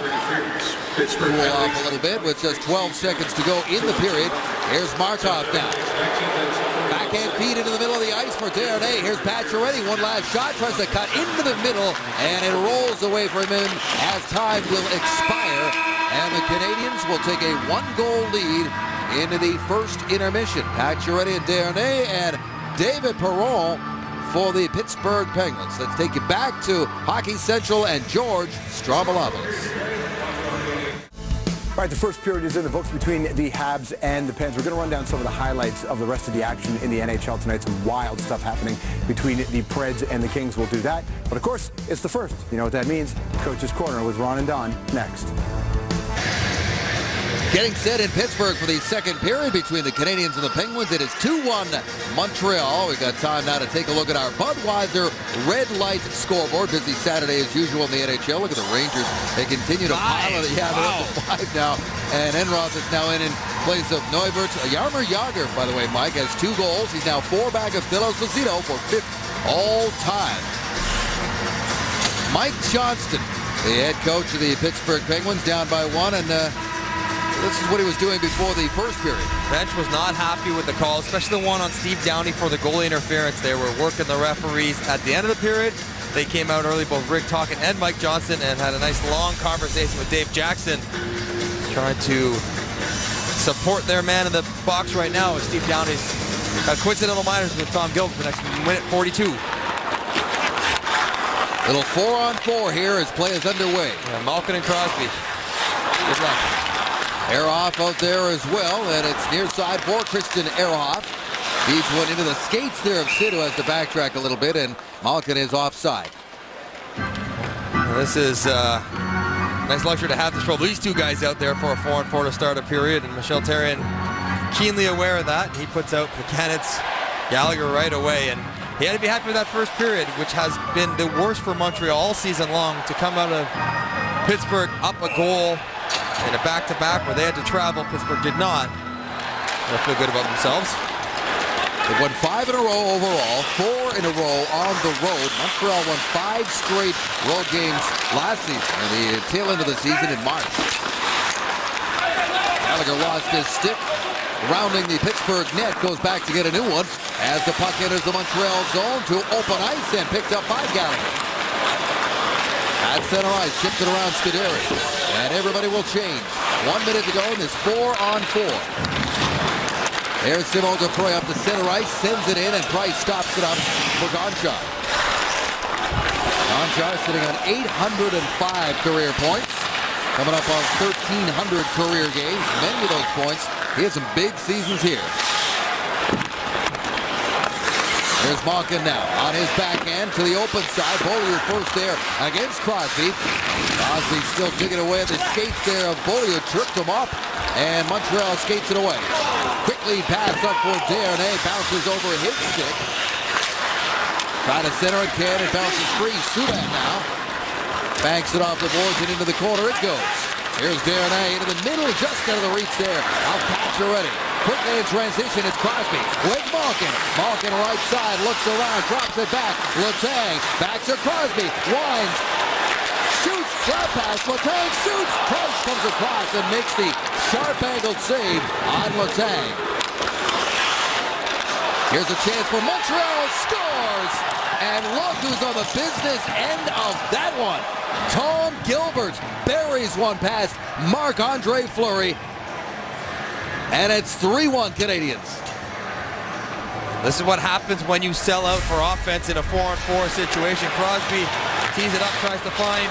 Cool off a little bit with just 12 seconds to go in the period. Here's Markov now. Backhand feed into the middle of the ice for Desharnais. Here's Pacioretty, one last shot, tries to cut into the middle, and it rolls away from him as time will expire. And the Canadians will take a 1-goal lead into the first intermission. Pacioretty and Desharnais and David Perron for the Pittsburgh Penguins. Let's take it back to Hockey Central and George Stroumboulopoulos. All right, the first period is in the books between the Habs and the Pens. We're going to run down some of the highlights of the rest of the action in the NHL tonight. Some wild stuff happening between the Preds and the Kings. We'll do that. But of course, it's the first. You know what that means. Coach's Corner with Ron and Don next. Getting set in Pittsburgh for the second period between the Canadiens and the Penguins. It is 2-1 Montreal. We've got time now to take a look at our Budweiser Red Light scoreboard. Busy Saturday as usual in the NHL. Look at the Rangers. They continue to pile it. Yeah, they're up to 5 now. And Enroth is now in place of Neuvert. Jaromir Jagr, by the way, Mike, has 2 goals. He's now 4 back of Phil Esposito for 5th all time. Mike Johnston, the head coach of the Pittsburgh Penguins, down by 1, and this is what he was doing before the first period. Bench was not happy with the call, especially the one on Steve Downey for the goalie interference. They were working the referees at the end of the period. They came out early, both Rick Tocchet and Mike Johnston, and had a nice long conversation with Dave Jackson, trying to support their man in the box right now as Steve Downey's coincidental minors with Tom Gilbert for the next minute 42. Little 4-on-4 here as play is underway. Yeah, Malkin and Crosby. Good luck. Ehrhoff out there as well, and it's near side for Christian Ehrhoff. Feeds one into the skates there of Sid, who has to backtrack a little bit, and Malkin is offside. This is nice luxury to have this for these two guys out there for a 4-on-4 to start a period, and Michel Therrien keenly aware of that. He puts out Buchanan's Gallagher right away, and he had to be happy with that first period, which has been the worst for Montreal all season long. To come out of Pittsburgh up a goal in a back-to-back where they had to travel, Pittsburgh did not. They'll feel good about themselves. They won 5 in a row overall, 4 in a row on the road. Montreal won 5 straight road games last season, at the tail end of the season in March. Gallagher lost his stick. Rounding the Pittsburgh net, goes back to get a new one as the puck enters the Montreal zone to open ice and picked up by Gallagher. At center ice, shifted around Scuderi, and everybody will change. 1 minute to go in this 4-on-4. There's Simon Dupré up the center ice, sends it in, and Price stops it up for Gonchar. Gonchar sitting on 805 career points, coming up on 1,300 career games. Many of those points. He has some big seasons here. There's Malkin now on his backhand to the open side. Beaulieu first there against Crosby. Crosby still digging away at the skates there of Beaulieu. Tripped him up, and Montreal skates it away. Quick lead pass up for Desharnais. Bounces over his stick. Trying to center it, can. It bounces free. Subban now banks it off the boards and into the corner it goes. Here's Desharnais into the middle, just out of the reach there. Out catch already. Quickly in transition, it's Crosby with Malkin. Malkin right side, looks around, drops it back. Letang backs to Crosby, winds, shoots, slap pass. Letang shoots. Price comes across and makes the sharp-angled save on Letang. Here's a chance for Montreal, scores! And look who's on the business end of that one. Tom Gilbert buries one past Marc-Andre Fleury. And it's 3-1 Canadiens. This is what happens when you sell out for offense in a 4-on-4 situation. Crosby tees it up, tries to find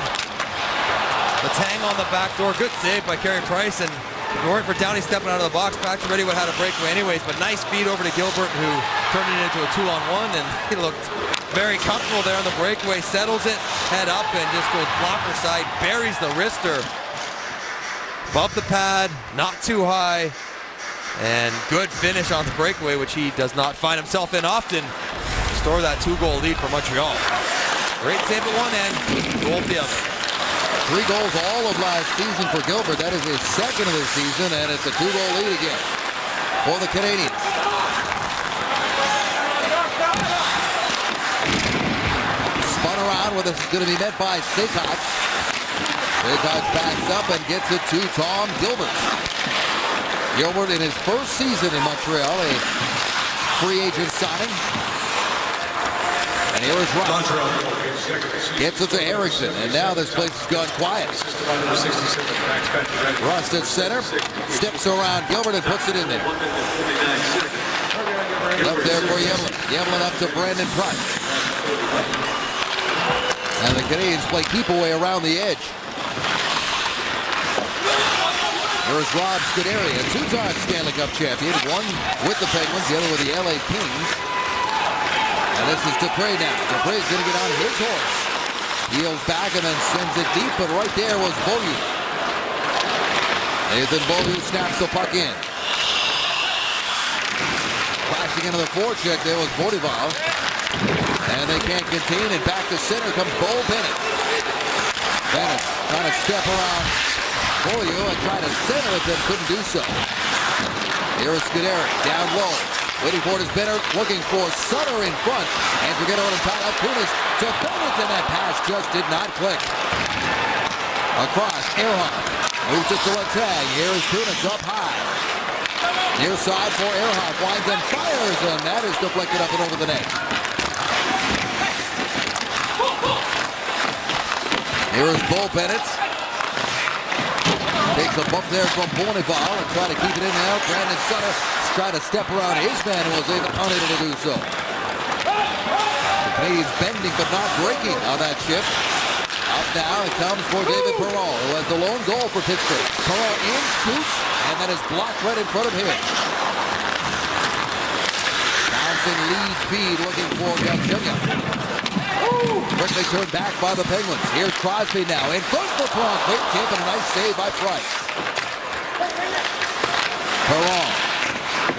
Letang on the back door. Good save by Carey Price, and if it weren't for Downey stepping out of the box, Patrick Reddy would have had a breakaway anyways, but nice feed over to Gilbert, who turned it into a 2-on-1, and he looked very comfortable there on the breakaway, settles it, head up, and just goes blocker side, buries the wrister. Above the pad, not too high, and good finish on the breakaway, which he does not find himself in often. Restore that 2-goal lead for Montreal. Great save at one end, goal at the other. 3 goals all of last season for Gilbert. That is his second of the season, and it's a 2-goal lead again for the Canadiens. Spun around with this is going to be met by Sejkac. Sejkac backs up and gets it to Tom Gilbert. Gilbert in his first season in Montreal, a free agent signing. And here is Rust. Gets it to Eriksson, and now this place has gone quiet. Rust at center, steps around Gilbert and puts it in there. Left there for Yevlin. Yevlin up to Brandon Price. And the Canadiens play keep away around the edge. There's Rob Scuderi, a 2-time Stanley Cup champion, one with the Penguins, the other with the LA Kings. And this is Dupré now. Dupre's going to get on his horse. Heels back and then sends it deep, but right there was Beaulieu. Nathan Beaulieu snaps the puck in. Flashing into the forecheck there was Bodival. And they can't contain it. Back to center comes Bo Bennett. Bennett trying to step around Beaulieu and try to center it, but couldn't do so. Here is Scuderi down low. Waiting for it is Bennett, looking for Sutter in front. And forget about him, tied up Kunis to Bennett, and that pass just did not click. Across, Earhart moves it to a tag. Here is Kunis up high. Near side for Earhart, winds and fires, and that is deflected up and over the net. Here is Bo Bennett. Takes a bump there from Bonival and try to keep it in now. Brandon Sutter trying to step around his man and was unable to do so. The Canadians bending but not breaking on that shift. Up now it comes for David Perron, who has the lone goal for Pittsburgh. Perron in, shoots, and that is blocked right in front of him. Townsend lead feed looking for Galchenyuk. Quickly turned back by the Penguins. Here's Crosby now in front for Perron. Quick tip and a nice save by Price. Perron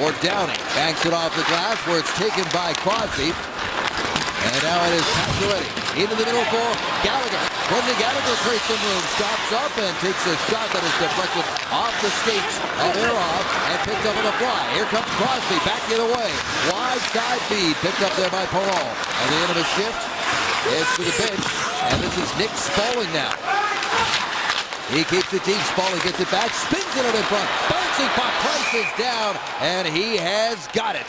for Downing. Banks it off the glass where it's taken by Crosby. And now it is Pacioretty. Into the middle for Gallagher. Brendan Gallagher creates some room. Stops up and takes a shot that is deflected off the skates of Earhart and picked up on the fly. Here comes Crosby back the other way. Wide side feed picked up there by Perron. At the end of the shift, it's to the bench, and this is Nick Spaulding now. He keeps it deep. Spaulding gets it back, spins it in front. Bouncing puck, Price is down, and he has got it.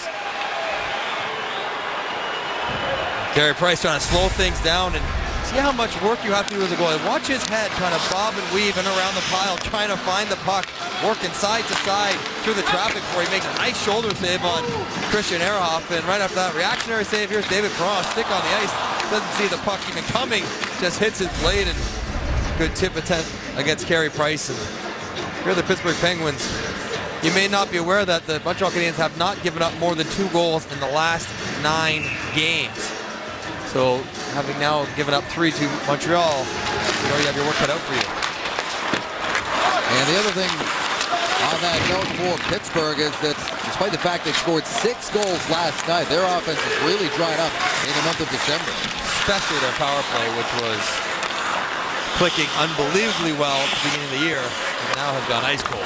Carey Price trying to slow things down, and see how much work you have to do as a goalie. Watch his head trying to bob and weave in around the pile, trying to find the puck, working side to side through the traffic before he makes a nice shoulder save on Christian Ehrhoff. And right after that reactionary save, here's David Perron, stick on the ice. Doesn't see the puck even coming, just hits his blade, and good tip attempt against Carey Price. And here are the Pittsburgh Penguins. You may not be aware that the Montreal Canadiens have not given up more than 2 goals in the last 9 games. So having now given up 3 to Montreal, you know you have your work cut out for you. And the other thing on that note for Pittsburgh is that despite the fact they scored 6 goals last night, their offense is really dried up in the month of December. Especially their power play, which was clicking unbelievably well at the beginning of the year, and now has gone ice cold.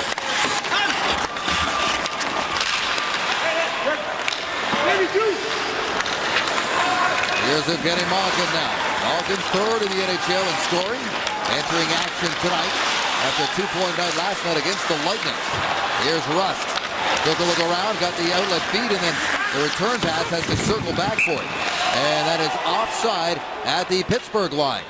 Here's Evgeny Malkin now. Malkin third in the NHL in scoring. Entering action tonight after a 2-point night last night against the Lightning. Here's Rust. Took a look around, got the outlet feed, and then the return pass has to circle back for it. And that is offside at the Pittsburgh line.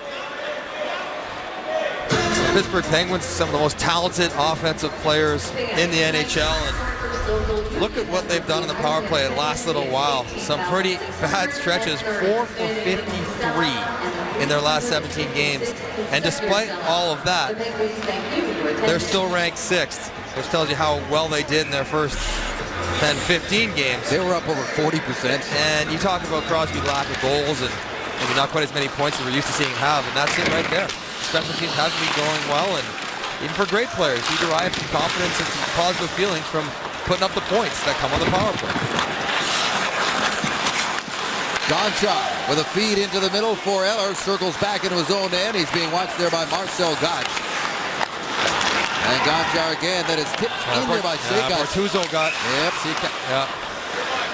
The Pittsburgh Penguins, some of the most talented offensive players in the NHL. And look at what they've done in the power play the last little while. Some pretty bad stretches, 4 for 53 in their last 17 games. And despite all of that, they're still ranked 6th, which tells you how well they did in their first 10, 15 games. They were up over 40%. And you talk about Crosby's lack of goals and maybe not quite as many points as we're used to seeing him have, and that's it right there. Special teams haven't been going well, and even for great players, you derive some confidence and some positive feelings from putting up the points that come on the power play. Gonchar with a feed into the middle for Eller, circles back into his own end. He's being watched there by Marcel Gottsch. And Gonchar again, that is tipped in there by Sekac. Bortuzzo got. Yep, Sekac. Yeah.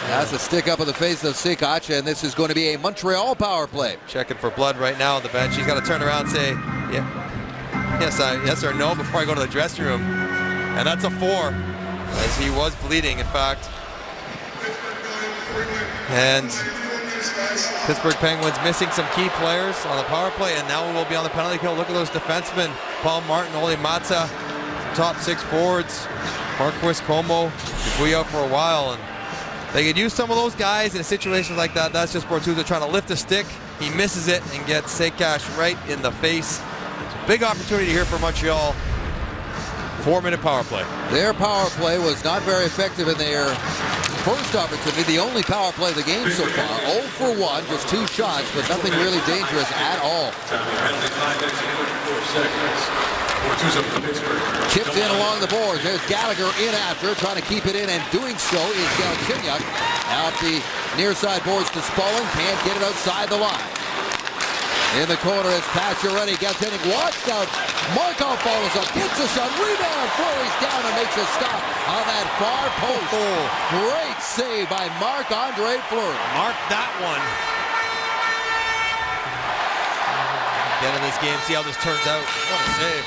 That's a stick up in the face of Sekac, and this is going to be a Montreal power play. Checking for blood right now on the bench. He's got to turn around and say, yes or no before I go to the dressing room. And that's a 4, as he was bleeding, in fact. And Pittsburgh Penguins missing some key players on the power play, and now we will be on the penalty kill. Look at those defensemen. Paul Martin, Ole Mata, top 6 forwards. Marquis Como, we out for a while, and they could use some of those guys in a situation like that. That's just Bortuzzo trying to lift a stick. He misses it and gets Sekac right in the face. It's a big opportunity here for Montreal. 4-minute power play. Their power play was not very effective in their first opportunity. The only power play of the game so far. 0 for 1, just 2 shots, but nothing really dangerous at all. Chipped in along the boards. There's Gallagher in after, trying to keep it in, and doing so is Galchenyuk. Out the near side boards to Spaulding. Can't get it outside the line. In the corner is Pacioretty. Galchenyuk walks out. Markov follows up. Gets a shot. Rebound. Fleury's down and makes a stop on that far post. Great save by Marc-Andre Fleury. Mark that one. Get in this game, see how this turns out. What a save.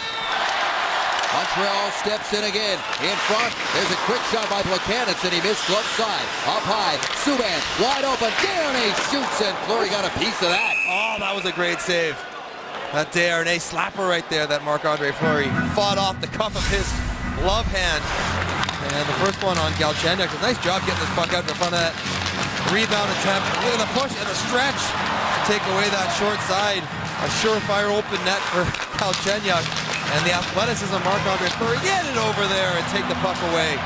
Montreal steps in again. In front, there's a quick shot by Plekanec, and he missed left side. Up high, Subban, wide open. Desharnais shoots, and Fleury got a piece of that. Oh, that was a great save. That Desharnais slapper right there that Marc-Andre Fleury fought off the cuff of his glove hand. And the first one on Galchenyuk. A nice job getting this puck out in front of that rebound attempt. Look at the push and the stretch to take away that short side. A surefire open net for Galchenyuk. And the athleticism of Marc-Andre Fleury, get it over there and take the puck away.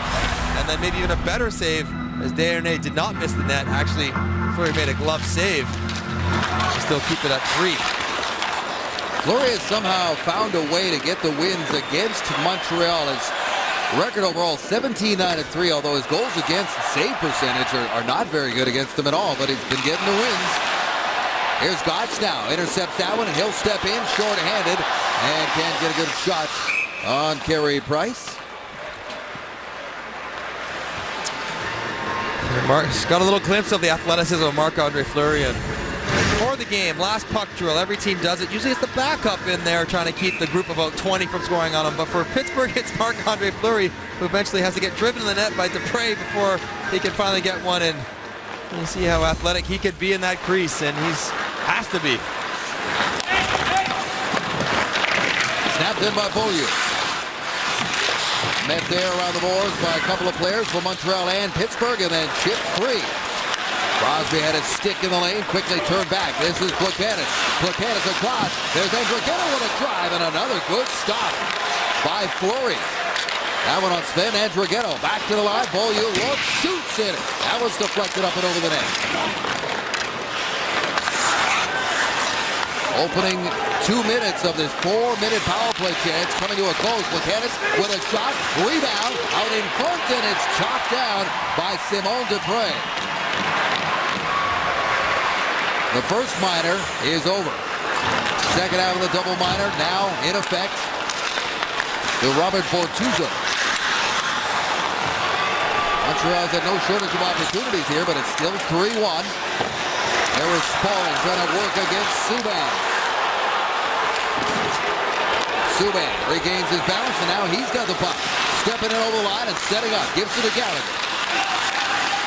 And then maybe even a better save as Desharnais did not miss the net. Actually, Fleury made a glove save to still keep it at 3. Fleury has somehow found a way to get the wins against Montreal. His record overall 17-9-3, although his goals against save percentage are not very good against them at all, but he's been getting the wins. Here's Gotch now, intercepts that one, and he'll step in short-handed and can't get a good shot on Carey Price. Mark's got a little glimpse of the athleticism of Marc-Andre Fleury. And before the game, last puck drill, every team does it. Usually it's the backup in there trying to keep the group about 20 from scoring on them. But for Pittsburgh, it's Marc-Andre Fleury who eventually has to get driven in the net by Dupré before he can finally get one in. You see how athletic he could be in that crease, and he's has to be. Snapped in by Beaulieu. Met there around the boards by a couple of players for Montreal and Pittsburgh, and then chip 3. Crosby had his stick in the lane, quickly turned back. This is Plekanec. Plekanec across. There's Andrighetto with a drive, and another good stop by Fleury. That one on Sven Andrighetto. Back to the line. Beaulieu looks, shoots it. That was deflected up and over the net. Opening 2 minutes of this 4-minute power play chance coming to a close. Plekanec with a shot, rebound, out in front, and it's chopped down by Simon Dupré. The first minor is over. Second half of the double minor now in effect. To Robert Bortuzzo. Montreal's had no shortage of opportunities here, but it's still 3-1. There was Spaulding trying to work against Subban. Subban regains his balance, and now he's got the puck. Stepping in over the line and setting up. Gives it to Gallagher.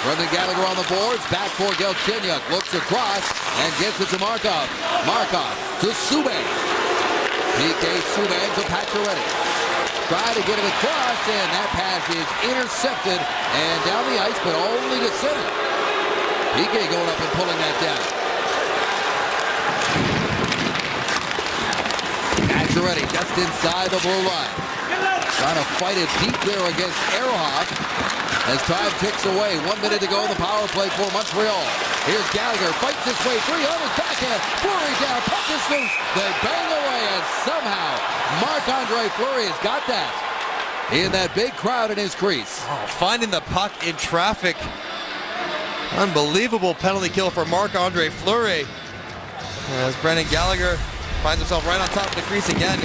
Brendan Gallagher on the boards. Back for Galchenyuk. Looks across and gets it to Markov. Markov to Subban. PK Subban to Pacioretty. Try to get it across, and that pass is intercepted and down the ice, but only to center. PK going up and pulling that down. Pacioretty just inside the blue line. Trying to fight it deep there against Ehrhoff as time ticks away. 1 minute to go in the power play for Montreal. Here's Gallagher, fights his way free on his backhand. Fleury down, puck is loose. They bang away, and somehow Marc-Andre Fleury has got that in that big crowd in his crease. Oh, finding the puck in traffic. Unbelievable penalty kill for Marc-Andre Fleury. As Brendan Gallagher finds himself right on top of the crease again.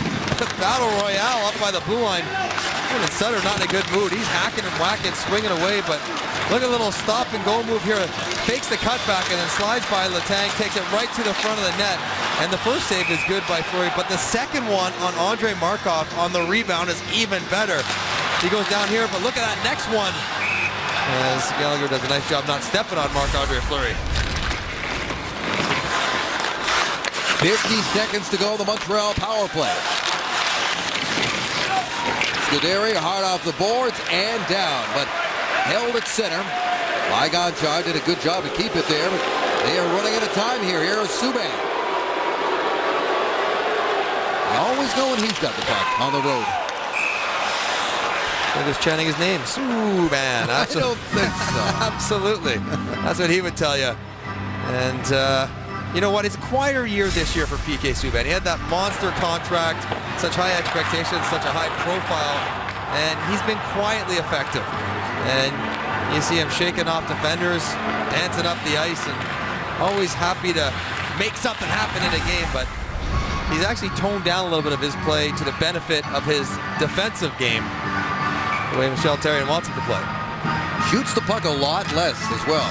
Battle Royale up by the blue line. Even Sutter not in a good mood. He's hacking and whacking, swinging away, but look at a little stop and go move here. Fakes the cutback and then slides by Letang, takes it right to the front of the net. And the first save is good by Fleury, but the second one on Andrei Markov on the rebound is even better. He goes down here, but look at that next one. As Gallagher does a nice job not stepping on Marc-Andre Fleury. 50 seconds to go, the Montreal power play. Scuderi hard off the boards and down, but held at center. By Gonchar did a good job to keep it there, but they are running out of time here. Here is Subban. You always know when he's got the puck on the road. They're just chanting his name, Subban. I don't think so. Absolutely. That's what he would tell you. And you know what, it's a quieter year this year for PK Subban. He had that monster contract, such high expectations, such a high profile, and he's been quietly effective. And you see him shaking off defenders, dancing up the ice, and always happy to make something happen in a game, but he's actually toned down a little bit of his play to the benefit of his defensive game, the way Michel Therrien wants him to play. Shoots the puck a lot less as well.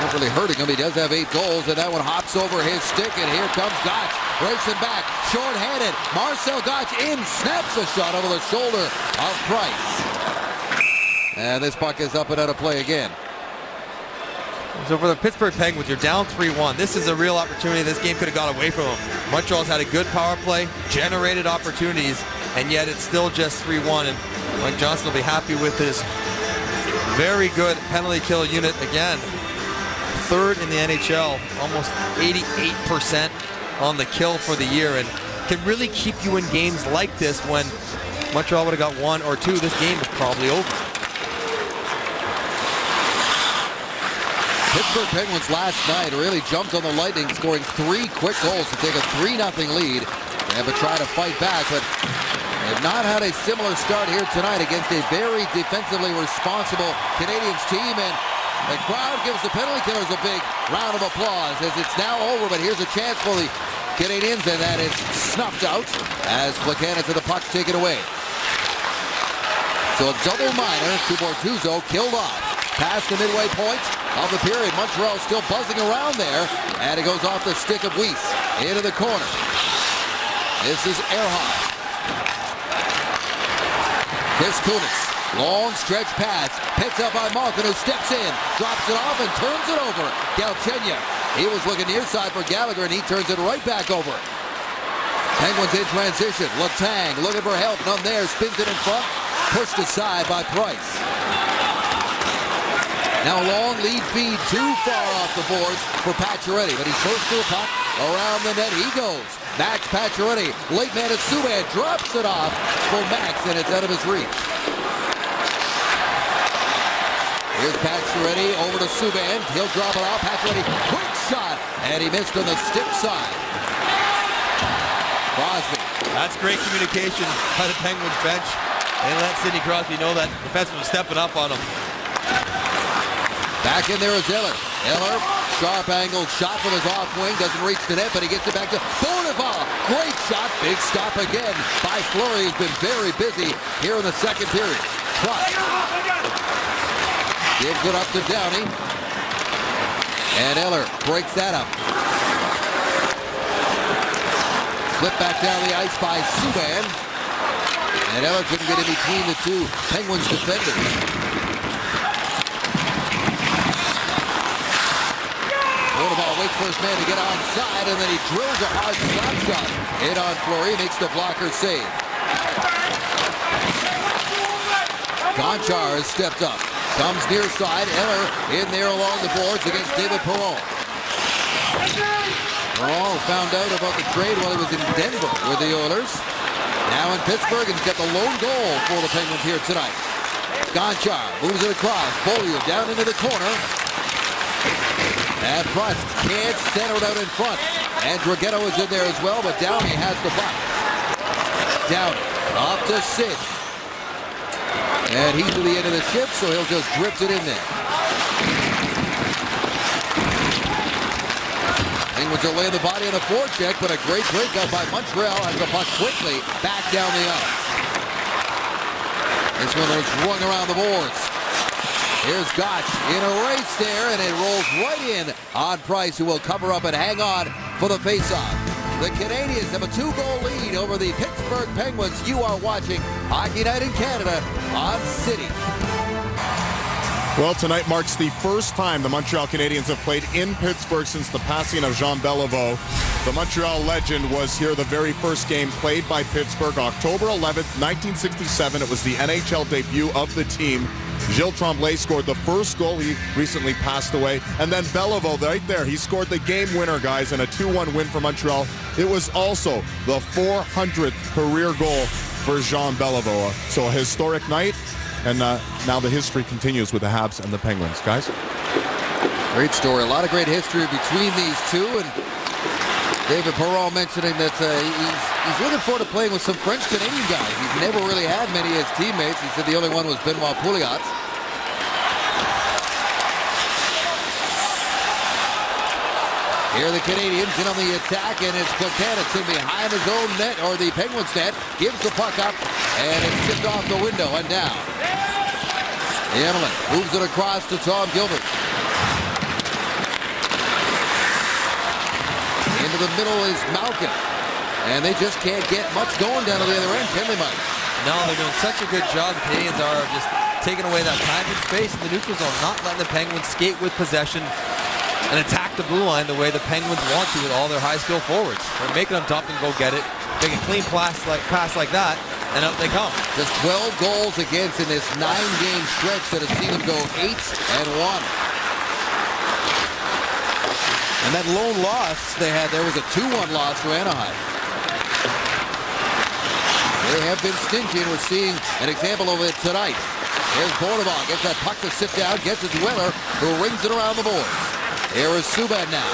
Not really hurting him. He does have 8 goals, and that one hops over his stick, and here comes Gotch. Racing back, short-handed. Marcel Gotch in, snaps a shot over the shoulder of Price. And this puck is up and out of play again. So for the Pittsburgh Penguins, you're down 3-1. This is a real opportunity. This game could have got away from them. Montreal's had a good power play, generated opportunities, and yet it's still just 3-1. And Mike Johnson will be happy with his very good penalty kill unit again. 3rd in the NHL, almost 88% on the kill for the year, and can really keep you in games like this. When Montreal would have got 1 or 2, this game is probably over. Pittsburgh Penguins last night really jumped on the Lightning, scoring 3 quick goals to take a 3-0 lead. They have to try to fight back, but they've not had a similar start here tonight against a very defensively responsible Canadiens team, and the crowd gives the penalty killers a big round of applause as it's now over, but here's a chance for the Canadiens, and that is snuffed out as Plekanec to the puck taken away. So a double minor to Bortuzzo, killed off. Past the midway point of the period. Montreal still buzzing around there, and it goes off the stick of Weiss into the corner. This is Ehrhoff. Chris Kunitz, long stretch pass, picked up by Malkin, who steps in, drops it off, and turns it over. Galchenyuk, he was looking near side for Gallagher, and he turns it right back over. Penguins in transition. Letang looking for help, none there, spins it in front, pushed aside by Price. Now long lead feed too far off the boards for Pacioretty, but he's first to a puck. Around the net he goes. Max Pacioretty, late man at Subban, drops it off for Max, and it's out of his reach. Here's Pacioretty over to Subban. He'll drop it off. Pacioretty, quick shot, and he missed on the stick side. Crosby. That's great communication by the Penguins bench. They let Sidney Crosby know that the defenseman was stepping up on him. Back in there is Eller. Eller, sharp angled shot from his off wing. Doesn't reach the net, but he gets it back to Bonneval. Great shot. Big stop again by Fleury. He's been very busy here in the second period. Price gives it up to Downey. And Eller breaks that up. Flip back down the ice by Subban. And Eller couldn't get in between the 2 Penguins defenders. Bonneval waits for his man to get onside, and then he drills a hard slap shot. In on Fleury, makes the blocker save. Gonchar has stepped up. Comes near side. Eller in there along the boards against David Perron. Perron found out about the trade while he was in Denver with the Oilers. Now in Pittsburgh, and he's got the lone goal for the Penguins here tonight. Gonchar moves it across. Beaulieu down into the corner. And Price can't center it out in front. And Draghetto is in there as well, but Downey has the puck. Downey up to Sid. And he's to the end of the ship, so he'll just drift it in there. Penguins are laying the body on the forecheck, but a great breakup by Montreal as the puck quickly back down the ice. This one was rung around the boards. Here's Gotch in a race there, and it rolls right in on Price, who will cover up and hang on for the faceoff. The Canadiens have a 2-goal lead over the Pittsburgh Penguins. You are watching Hockey Night in Canada on City. Well, tonight marks the first time the Montreal Canadiens have played in Pittsburgh since the passing of Jean Beliveau. The Montreal legend was here the very first game played by Pittsburgh, October 11th, 1967. It was the NHL debut of the team. Gilles Tremblay scored the first goal. He recently passed away. And then Beliveau right there. He scored the game winner, guys, in a 2-1 win for Montreal. It was also the 400th career goal for Jean Beliveau. So a historic night. And now the history continues with the Habs and the Penguins. Guys? Great story. A lot of great history between these two. And David Perron mentioning that he's looking forward to playing with some French-Canadian guys. He's never really had many as teammates. He said the only one was Benoit Pouliot. Here the Canadians in on the attack, and it's Plekanec in behind his own net, or the Penguins net, gives the puck up, and it's tipped off the window and down. Emelin moves it across to Tom Gilbert. Into the middle is Malkin, and they just can't get much going down to the other end, can they, Mike? No, they're doing such a good job. The Canadians are just taking away that time and space in the neutral zone, not letting the Penguins skate with possession and attack the blue line the way the Penguins want to with all their high-skill forwards. They're making them dump and go get it, make a clean pass like that, and out they come. Just 12 goals against in this 9-game stretch that has seen them go 8-1. And that lone loss they had there was a 2-1 loss to Anaheim. They have been stingy, and we're seeing an example of it tonight. Here's Bournemouth, gets that puck to sit down, gets it to Weller, who rings it around the boards. Here is Subban now.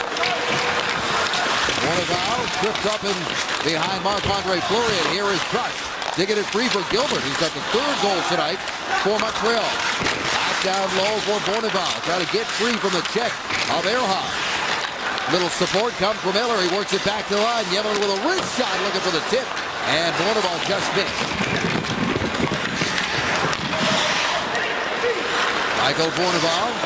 Bournemouth tripped up and behind Marc-Andre Fleury, and here is Crush. Digging it free for Gilbert, who's got the 3rd goal tonight for Montreal. Back down low for Bournemouth, trying to get free from the check of Ehrhoff. Little support comes from Miller. He works it back to the line. Emelin with a wrist shot looking for the tip. And Bournemouth just missed. Michael Bournemouth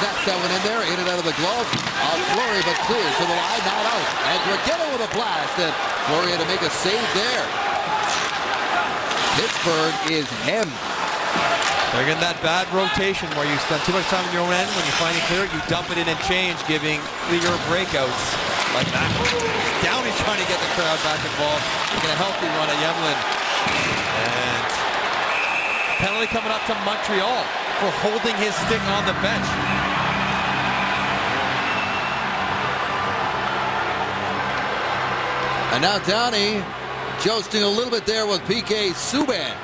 snaps that one in there. In and out of the glove of Fleury, but clear to the line, not out. And Dragetto with a blast. And Fleury had to make a save there. Pittsburgh is hemmed. They're getting that bad rotation where you spend too much time in your own end. When you finally clear it, you dump it in and change, giving clear breakouts like that. Downey's trying to get the crowd back involved. Making a healthy run at Emelin. And penalty coming up to Montreal for holding his stick on the bench. And now Downey jousting a little bit there with PK Subban.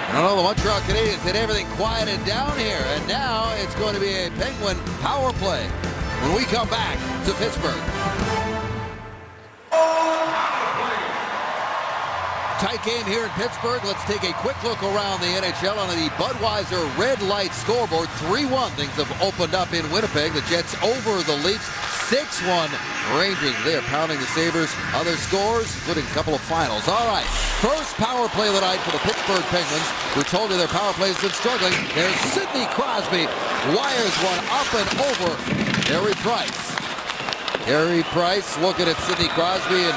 I don't know, the Montreal Canadiens had everything quieted down here, and now it's going to be a Penguin power play when we come back to Pittsburgh. Tight game here in Pittsburgh. Let's take a quick look around the NHL on the Budweiser Red Light scoreboard. 3-1, things have opened up in Winnipeg. The Jets over the Leafs. 6-1 Rangers. They are pounding the Sabres. Other scores, including a couple of finals. All right, first power play of the night for the Pittsburgh Penguins. We told you their power play has been struggling. There's Sidney Crosby. Wires one up and over Carey Price. Carey Price looking at Sidney Crosby, and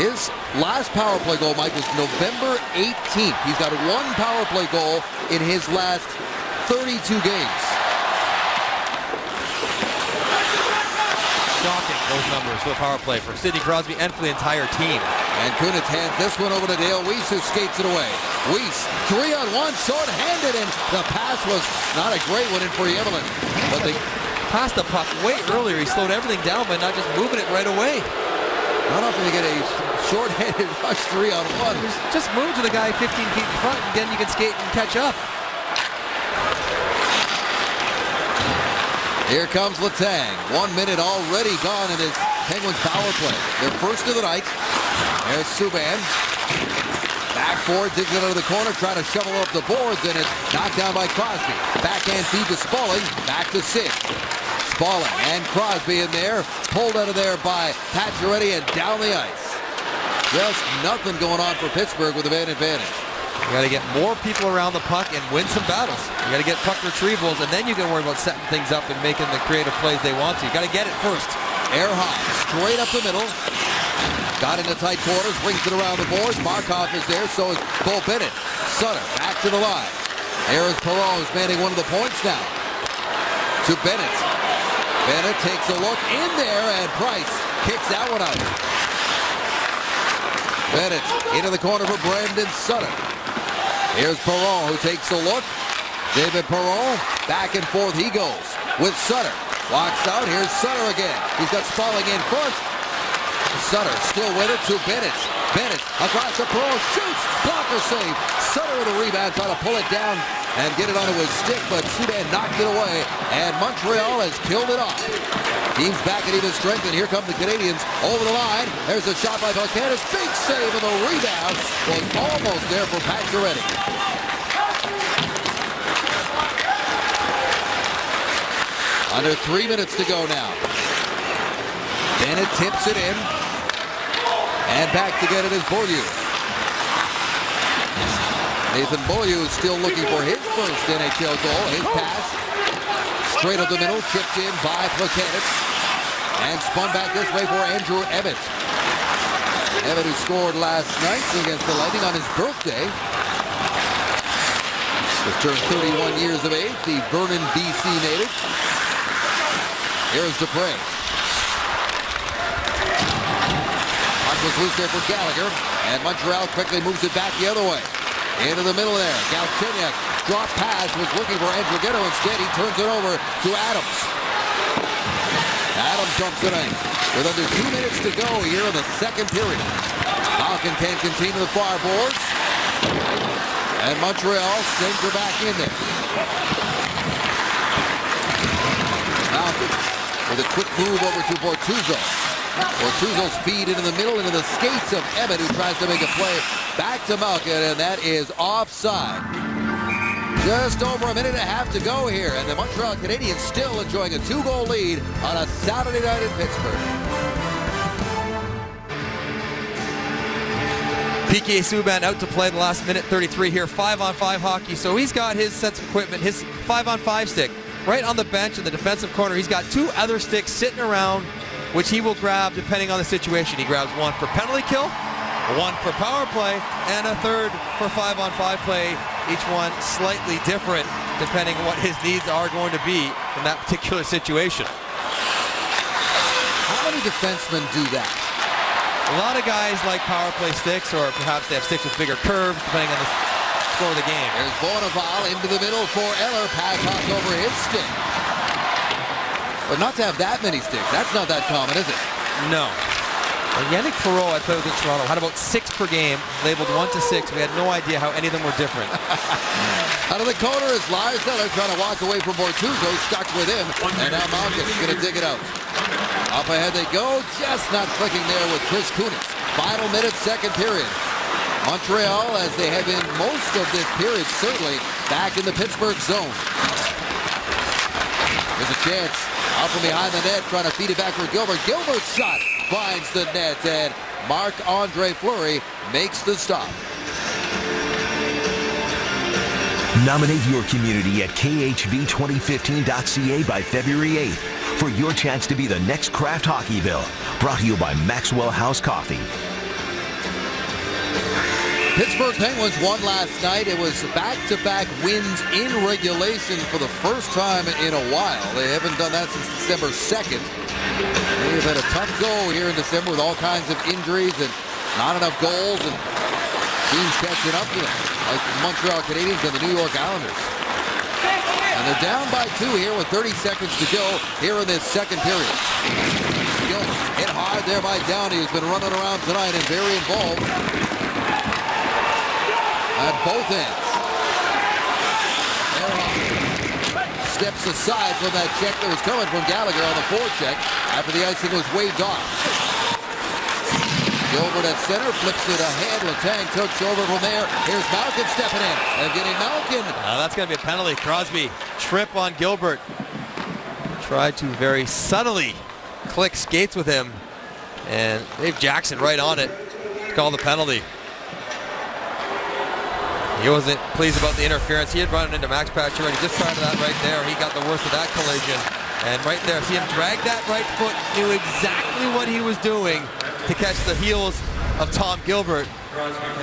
his last power play goal, Mike, was November 18th. He's got 1 power play goal in his last 32 games. Shocking, those numbers for the power play for Sidney Crosby and for the entire team. And Kunitz hands this one over to Dale Weiss, who skates it away. Weiss, 3-on-1, short-handed, and the pass was not a great one in for Emelin. But they passed the puck way earlier. He slowed everything down by not just moving it right away. Not often you get a short-handed rush 3-on-1. Just move to the guy 15 feet in front, and then you can skate and catch up. Here comes Letang. 1 minute already gone in his Penguins power play. Their first of the night. There's Subban. Back forward, digs it out of the corner, trying to shovel up the boards, and it's knocked down by Crosby. Backhand feed to Spaulding. Back to Sid. Spaulding and Crosby in there. Pulled out of there by Pacioretty and down the ice. Just nothing going on for Pittsburgh with a man advantage. You got to get more people around the puck and win some battles. You got to get puck retrievals, and then you can worry about setting things up and making the creative plays they want to. You got to get it first. Ehrhoff straight up the middle. Got into tight quarters, brings it around the boards. Markov is there, so is Bo Bennett. Sutter back to the line. There is Perron, who's manning one of the points now. To Bennett. Bennett takes a look in there, and Price kicks that one out. Bennett into the corner for Brandon Sutter. Here's Perron, who takes a look. David Perron, back and forth he goes with Sutter. Walks out, here's Sutter again. He's got Spaulding in front. Sutter still with it to Bennett. Bennett across the Perron, shoots, blocker save. Sutter with a rebound, trying to pull it down and get it onto his stick, but Soudan knocked it away, and Montreal has killed it off. Team's back at even strength, and here come the Canadians over the line. There's a shot by Buchanan. Big save, and the rebound was almost there for Pacioretty. Under 3 minutes to go now. Bennett tips it in. And back to get it is Beaulieu. Nathan Beaulieu is still looking for his first NHL goal. His pass straight up the middle, chipped in by Buchanan. And spun back this way for Andrew Evatt. Evatt, who scored last night against the Lightning on his birthday. Just turned 31 years of age, the Vernon, BC native. Here's Dupre. Puck was loose there for Gallagher, and Montreal quickly moves it back the other way. Into the middle there. Galchenyuk drop pass, was looking for Andrighetto. Instead, he turns it over to Adams. Adams dumps it in. With under 2 minutes to go here in the second period. Falcon can continue the far boards. And Montreal sends her back in there. Falcon with a quick move over to Bortuzzo. Bortuzzo's feed into the middle, into the skates of Evatt, who tries to make a play back to Malkin, and that is offside. Just over a minute and a half to go here, and the Montreal Canadiens still enjoying a 2-goal lead on a Saturday night in Pittsburgh. PK Subban out to play the last minute 33 here, 5-on-5 hockey. So he's got his sets of equipment, his 5-on-5 stick, right on the bench in the defensive corner. He's got 2 other sticks sitting around, which he will grab depending on the situation. He grabs 1 for penalty kill, 1 for power play, and a 3rd for 5-on-5 play. Each one slightly different depending on what his needs are going to be in that particular situation. How many defensemen do that? A lot of guys like power play sticks, or perhaps they have sticks with bigger curves depending on the score of the game. There's Bonneval into the middle for Eller. Pass off over his stick. But not to have that many sticks, that's not that common, is it? No. Yannick Perreault, I played with in Toronto, had about 6 per game, labeled 1 to 6. We had no idea how any of them were different. Out of the corner is Lars Eller trying to walk away from Bortuzzo, stuck with him, and now Malkin's going to dig it out. Up ahead they go, just not clicking there with Chris Kunitz. Final minute, second period. Montreal, as they have been most of this period, certainly back in the Pittsburgh zone. There's a chance out from behind the net, trying to feed it back for Gilbert. Gilbert's shot finds the net, and Marc-Andre Fleury makes the stop. Nominate your community at khv2015.ca by February 8th for your chance to be the next Kraft Hockeyville. Brought to you by Maxwell House Coffee. Pittsburgh Penguins won last night. It was back-to-back wins in regulation for the first time in a while. They haven't done that since December 2nd. They've had a tough go here in December with all kinds of injuries and not enough goals, and teams catching up to them, like the Montreal Canadiens and the New York Islanders. And they're down by 2 here with 30 seconds to go here in this second period. Gilbert hit hard there by Downey, who's been running around tonight and very involved at both ends. Steps aside from that check that was coming from Gallagher on the forecheck after the icing was waved off. Gilbert at center, flips it ahead. Letang took over from there. Here's Malkin stepping in and getting Malkin. That's going to be a penalty. Crosby, trip on Gilbert. Tried to very subtly click skates with him, and Dave Jackson right on it. Called the penalty. He wasn't pleased about the interference. He had run into Max Pacioretty just prior to that right there. He got the worst of that collision. And right there, see him drag that right foot, knew exactly what he was doing to catch the heels of Tom Gilbert.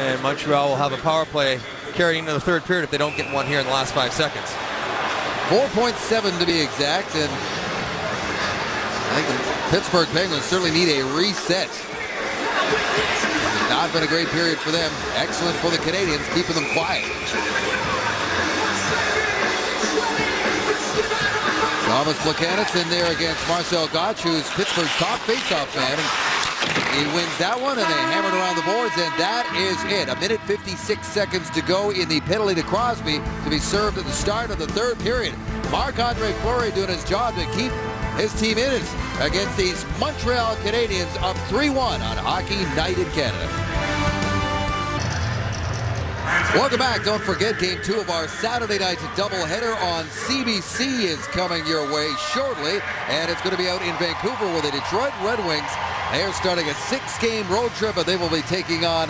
And Montreal will have a power play carrying into the third period if they don't get one here in the last 5 seconds. 4.7 to be exact, and I think the Pittsburgh Penguins certainly need a reset. It's not been a great period for them. Excellent for the Canadiens, keeping them quiet. Thomas Plekanec in there against Marcel Gottsch, who's Pittsburgh's top faceoff man. And He wins that one, and they hammered around the boards, and that is it. 1 minute 56 seconds to go in the penalty to Crosby to be served at the start of the third period. Marc-Andre Fleury doing his job to keep his team in it against these Montreal Canadiens up 3-1 on Hockey Night in Canada. Welcome back. Don't forget, Game 2 of our Saturday night doubleheader on CBC is coming your way shortly, and it's going to be out in Vancouver with the Detroit Red Wings. They are starting a 6-game road trip, and they will be taking on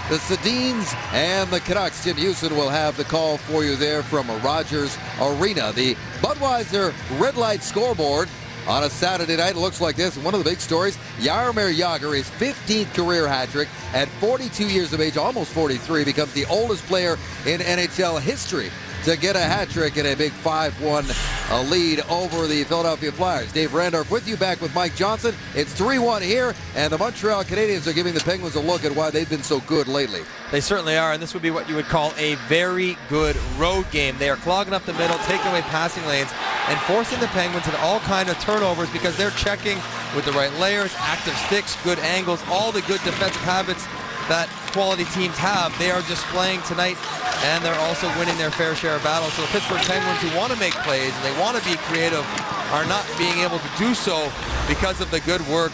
the Sedins and the Canucks. Tim Houston will have the call for you there from Rogers Arena. The Budweiser Red Light scoreboard on a Saturday night, it looks like this. One of the big stories, Jaromir Jagr, his 15th career hat trick at 42 years of age, almost 43, becomes the oldest player in NHL history to get a hat trick in a big 5-1 lead over the Philadelphia Flyers. Dave Randorf with you, back with Mike Johnson. It's 3-1 here, and the Montreal Canadiens are giving the Penguins a look at why they've been so good lately. They certainly are, and this would be what you would call a very good road game. They are clogging up the middle, taking away passing lanes, and forcing the Penguins into all kinds of turnovers because they're checking with the right layers, active sticks, good angles, all the good defensive habits that quality teams have. They are displaying tonight, and they're also winning their fair share of battles. So the Pittsburgh Penguins, who want to make plays and they want to be creative, are not being able to do so because of the good work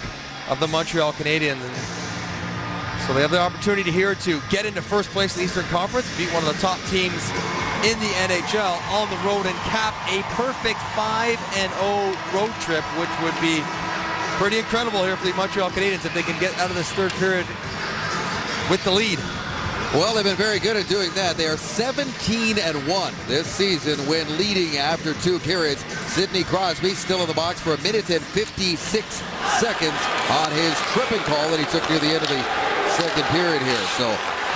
of the Montreal Canadiens. So they have the opportunity here to get into first place in the Eastern Conference, beat one of the top teams in the NHL on the road, and cap a perfect 5-0 road trip, which would be pretty incredible here for the Montreal Canadiens if they can get out of this third period with the lead. Well, they've been very good at doing that. They are 17-1 this season when leading after 2 periods. Sidney Crosby still in the box for 1 minute and 56 seconds on his tripping call that he took near the end of the second period here. So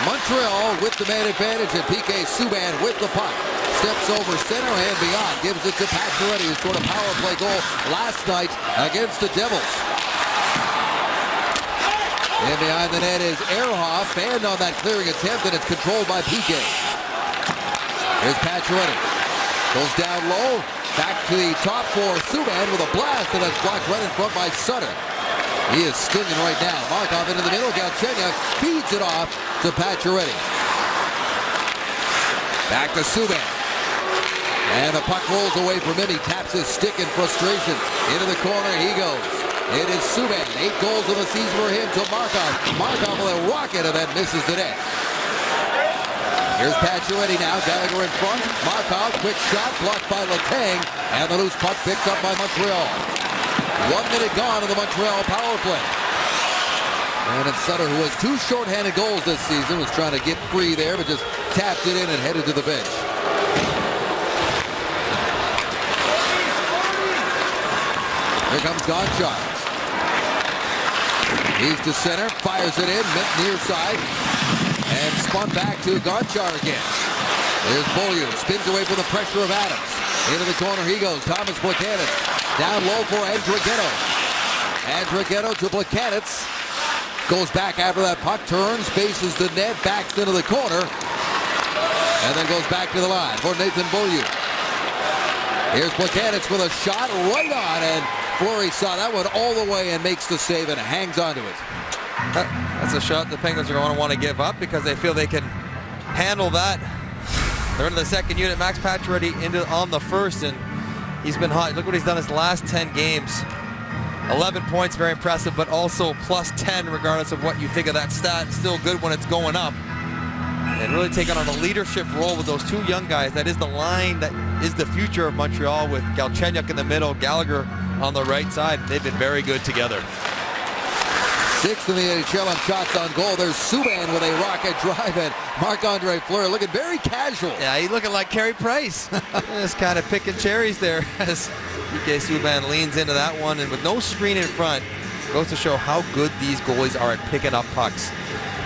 Montreal with the man advantage, and PK Subban with the puck. Steps over center and beyond. Gives it to Pacioretty, who scored a power play goal last night against the Devils. And behind the net is Ehrhoff, and on that clearing attempt, and it's controlled by PK. Here's Pacioretty. Goes down low, back to the top for Subban with a blast, and that's blocked right in front by Sutter. He is stinging right now. Markov into the middle. Galchenyuk feeds it off to Pacioretty. Back to Subban. And the puck rolls away from him. He taps his stick in frustration. Into the corner he goes. It is Subban. 8 goals of the season for him to Markov. Markov with a rocket, and that misses the net. Here's Pacioretty now. Gallagher in front. Markov, quick shot, blocked by Letang. And the loose puck picked up by Montreal. 1 minute gone in the Montreal power play. And it's Sutter, who has 2 shorthanded goals this season, was trying to get free there, but just tapped it in and headed to the bench. Here comes Gonchar. He's to center, fires it in, near side, and spun back to Gonchar again. There's Beaulieu, spins away from the pressure of Adams. Into the corner he goes, Thomas Plekanec. Down low for Andrighetto. Andrighetto to Plekanec. Goes back after that puck, turns, faces the net, backs into the corner, and then goes back to the line for Nathan Beaulieu. Here's Plekanec with a shot right on, and Fleury saw that one all the way and makes the save and hangs onto it. That's a shot the Penguins are going to want to give up because they feel they can handle that. They're into the second unit. Max Pacioretty on the first, and he's been hot. Look what he's done his last 10 games. 11 points, very impressive, but also plus 10 regardless of what you think of that stat. Still good when it's going up. And really taking on a leadership role with those 2 young guys. That is the line that is the future of Montreal, with Galchenyuk in the middle, Gallagher on the right side. They've been very good together. 6th in the NHL on shots on goal. There's Subban with a rocket drive, and Marc-Andre Fleury looking very casual. Yeah, he's looking like Carey Price. Just kind of picking cherries there as PK Subban leans into that one, and with no screen in front, goes to show how good these goalies are at picking up pucks.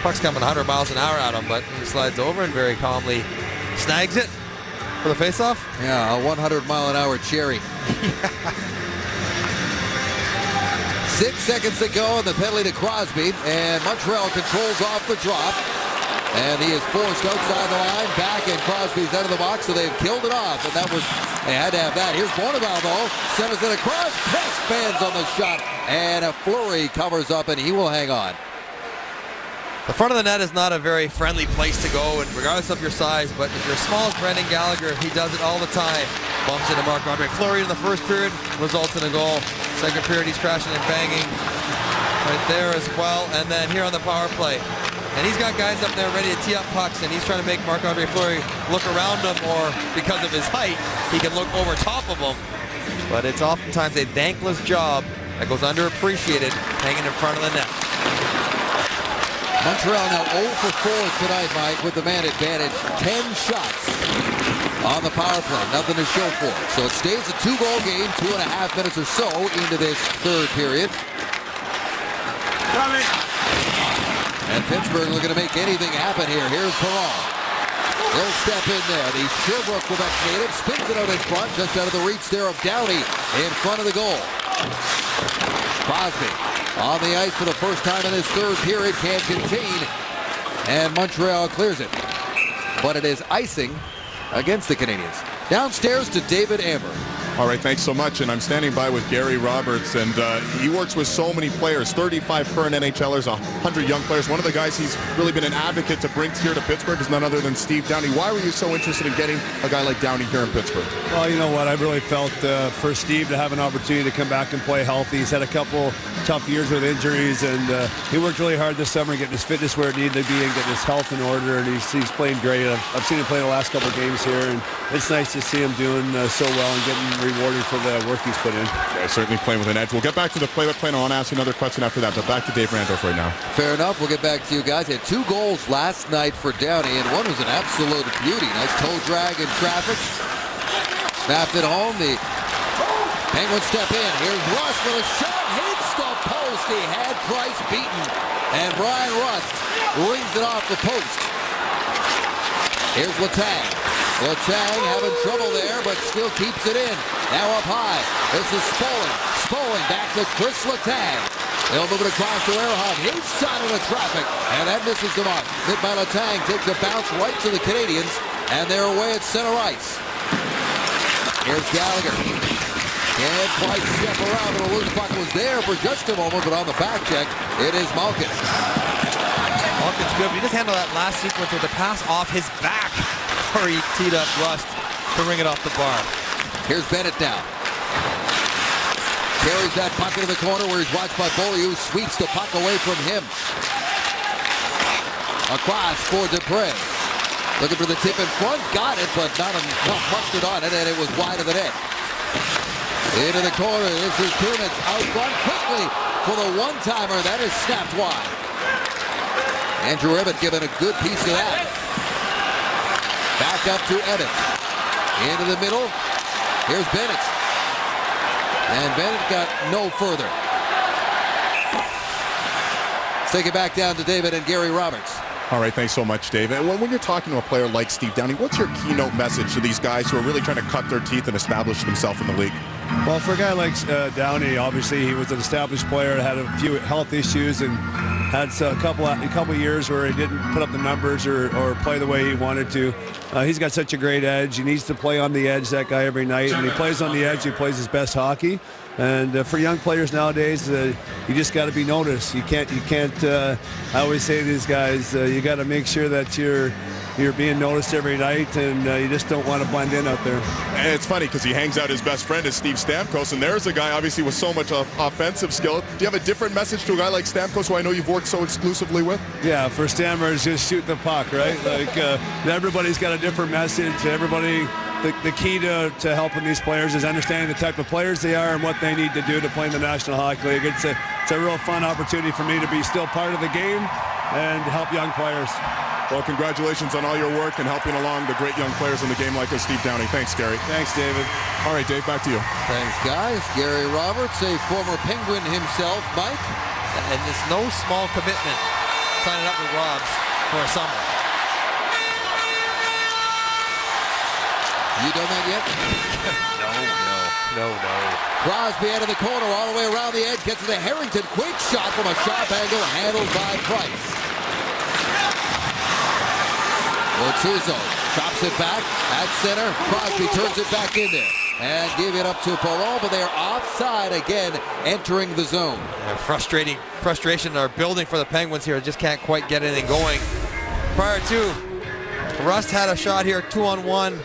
Puck's coming 100 miles an hour at him, but he slides over and very calmly snags it for the faceoff. Yeah, a 100-mile-an-hour cherry. 6 seconds to go, and the penalty to Crosby, and Montreal controls off the drop. And he is forced outside the line, back, and Crosby's out of the box, so they've killed it off. And that was, they had to have that. Here's Bonneval, though. Sends it across. Press fans on the shot. And a Fleury covers up, and he will hang on. The front of the net is not a very friendly place to go, and regardless of your size, but if you're small as Brendan Gallagher, he does it all the time. Bumps into Marc-Andre Fleury in the first period, results in a goal. Second period, he's crashing and banging right there as well. And then here on the power play. And he's got guys up there ready to tee up pucks, and he's trying to make Marc-Andre Fleury look around him, or because of his height, he can look over top of him. But it's oftentimes a thankless job that goes underappreciated, hanging in front of the net. Montreal now 0 for 4 tonight, Mike, with the man advantage. 10 shots on the power play. Nothing to show for it. So it stays a 2-goal game, 2.5 minutes or so into this third period. And Pittsburgh looking to make anything happen here. Here's Perron. He'll step in there. The Sherbrooke, Quebec native, spins it out in front, just out of the reach there of Downey in front of the goal. Crosby on the ice for the first time in this third period, can't contain, and Montreal clears it. But it is icing against the Canadiens. Downstairs to David Amber. All right, thanks so much. And I'm standing by with Gary Roberts, and he works with so many players, 35 current NHLers, 100 young players. One of the guys he's really been an advocate to bring here to Pittsburgh is none other than Steve Downey. Why were you so interested in getting a guy like Downey here in Pittsburgh? Well, you know what? I really felt for Steve to have an opportunity to come back and play healthy. He's had a couple tough years with injuries, and he worked really hard this summer getting his fitness where it needed to be and getting his health in order, and he's playing great. I've seen him play the last couple of games here, and it's nice to see him doing so well and getting rewarded for the work he's put in. Yeah, certainly playing with an edge. We'll get back to the play-by-play, and I want to ask you another question after that, but back to Dave Randolph right now. Fair enough. We'll get back to you guys. He had 2 goals last night for Downey, and one was an absolute beauty. Nice toe drag in traffic. Snapped it home. The Penguins step in. Here's Rust with a shot. Hits the post. He had Price beaten, and Brian Rust rings it off the post. Here's Letang. Letang having trouble there, but still keeps it in. Now up high. This is Spoling. Spoling back to Chris Letang. They'll move it across to Earhart. His shot into traffic, and that misses the mark. Hit by Letang, takes a bounce right to the Canadiens, and they're away at center ice. Here's Gallagher. Can't quite step around. The loose puck was there for just a moment, but on the back check, it is Malkin. Malkin's good, but he just handled that last sequence with the pass off his back before he teed up Rust to ring it off the bar. Here's Bennett now. Carries that puck into the corner where he's watched by Beaulieu. Sweeps the puck away from him. Across for Dupre. Looking for the tip in front. Got it, but not enough mustard on it, and it was wide of the net. Into the corner. This is Timmins out front quickly for the one-timer. That is snapped wide. Andrew Ebbett giving a good piece of that. Back up to Ebbett. Into the middle. Here's Bennett. And Bennett got no further. Let's take it back down to David and Gary Roberts. All right, thanks so much, Dave. And when you're talking to a player like Steve Downey, what's your keynote message to these guys who are really trying to cut their teeth and establish themselves in the league? Well, for a guy like Downey, obviously he was an established player, had a few health issues, and had a couple years where he didn't put up the numbers or play the way he wanted to. He's got such a great edge. He needs to play on the edge, that guy, every night. And he plays on the edge. He plays his best hockey. And for young players nowadays, you just got to be noticed. You can't. I always say to these guys, you got to make sure that you're being noticed every night, and you just don't want to blend in out there. And it's funny because he hangs out his best friend is Steve Stamkos, and there's a guy obviously with so much offensive skill. Do you have a different message to a guy like Stamkos, who I know you've worked so exclusively with? Yeah, for Stammer, is just shoot the puck, right? Like everybody's got a different message. Everybody, the key to helping these players is understanding the type of players they are and what they need to do to play in the National Hockey League. It's a real fun opportunity for me to be still part of the game and help young players. Well, congratulations on all your work and helping along the great young players in the game like Steve Downey. Thanks, Gary. Thanks, David. All right, Dave, back to you. Thanks, guys. Gary Roberts, a former Penguin himself. Mike? And it's no small commitment signing up with Robs for a summer. You done that yet? No. Crosby out of the corner, all the way around the edge, gets to the Harrington. Quick shot from a sharp angle, handled by Price. Bortuzzo drops it back at center. Crosby turns it back in there and give it up to Perron, but they are offside again, entering the zone. Yeah, frustration are building for the Penguins here. Just can't quite get anything going. Prior to, Rust had a shot here, 2-on-1.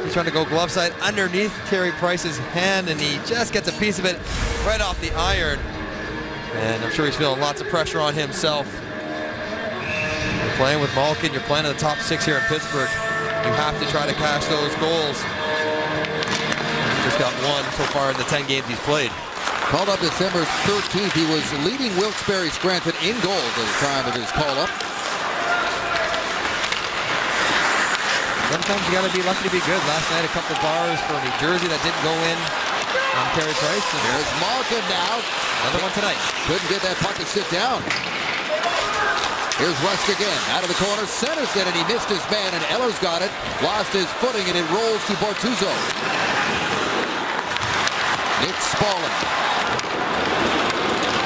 He's trying to go glove side underneath Carey Price's hand, and he just gets a piece of it right off the iron. And I'm sure he's feeling lots of pressure on himself. You're playing with Malkin, you're playing in the top 6 here in Pittsburgh. You have to try to cash those goals. He's just got one so far in the 10 games he's played. Called up December 13th. He was leading Wilkes-Barre Scranton in goals at the time of his call-up. Sometimes you got to be lucky to be good. Last night, a couple bars for New Jersey that didn't go in on Carey Price. And there's Malkin now. Another one tonight. Couldn't get that puck to sit down. Here's Rust again. Out of the corner. Centers it, and he missed his man, and Eller's got it. Lost his footing, and it rolls to Bortuzzo. Nick Spaulding.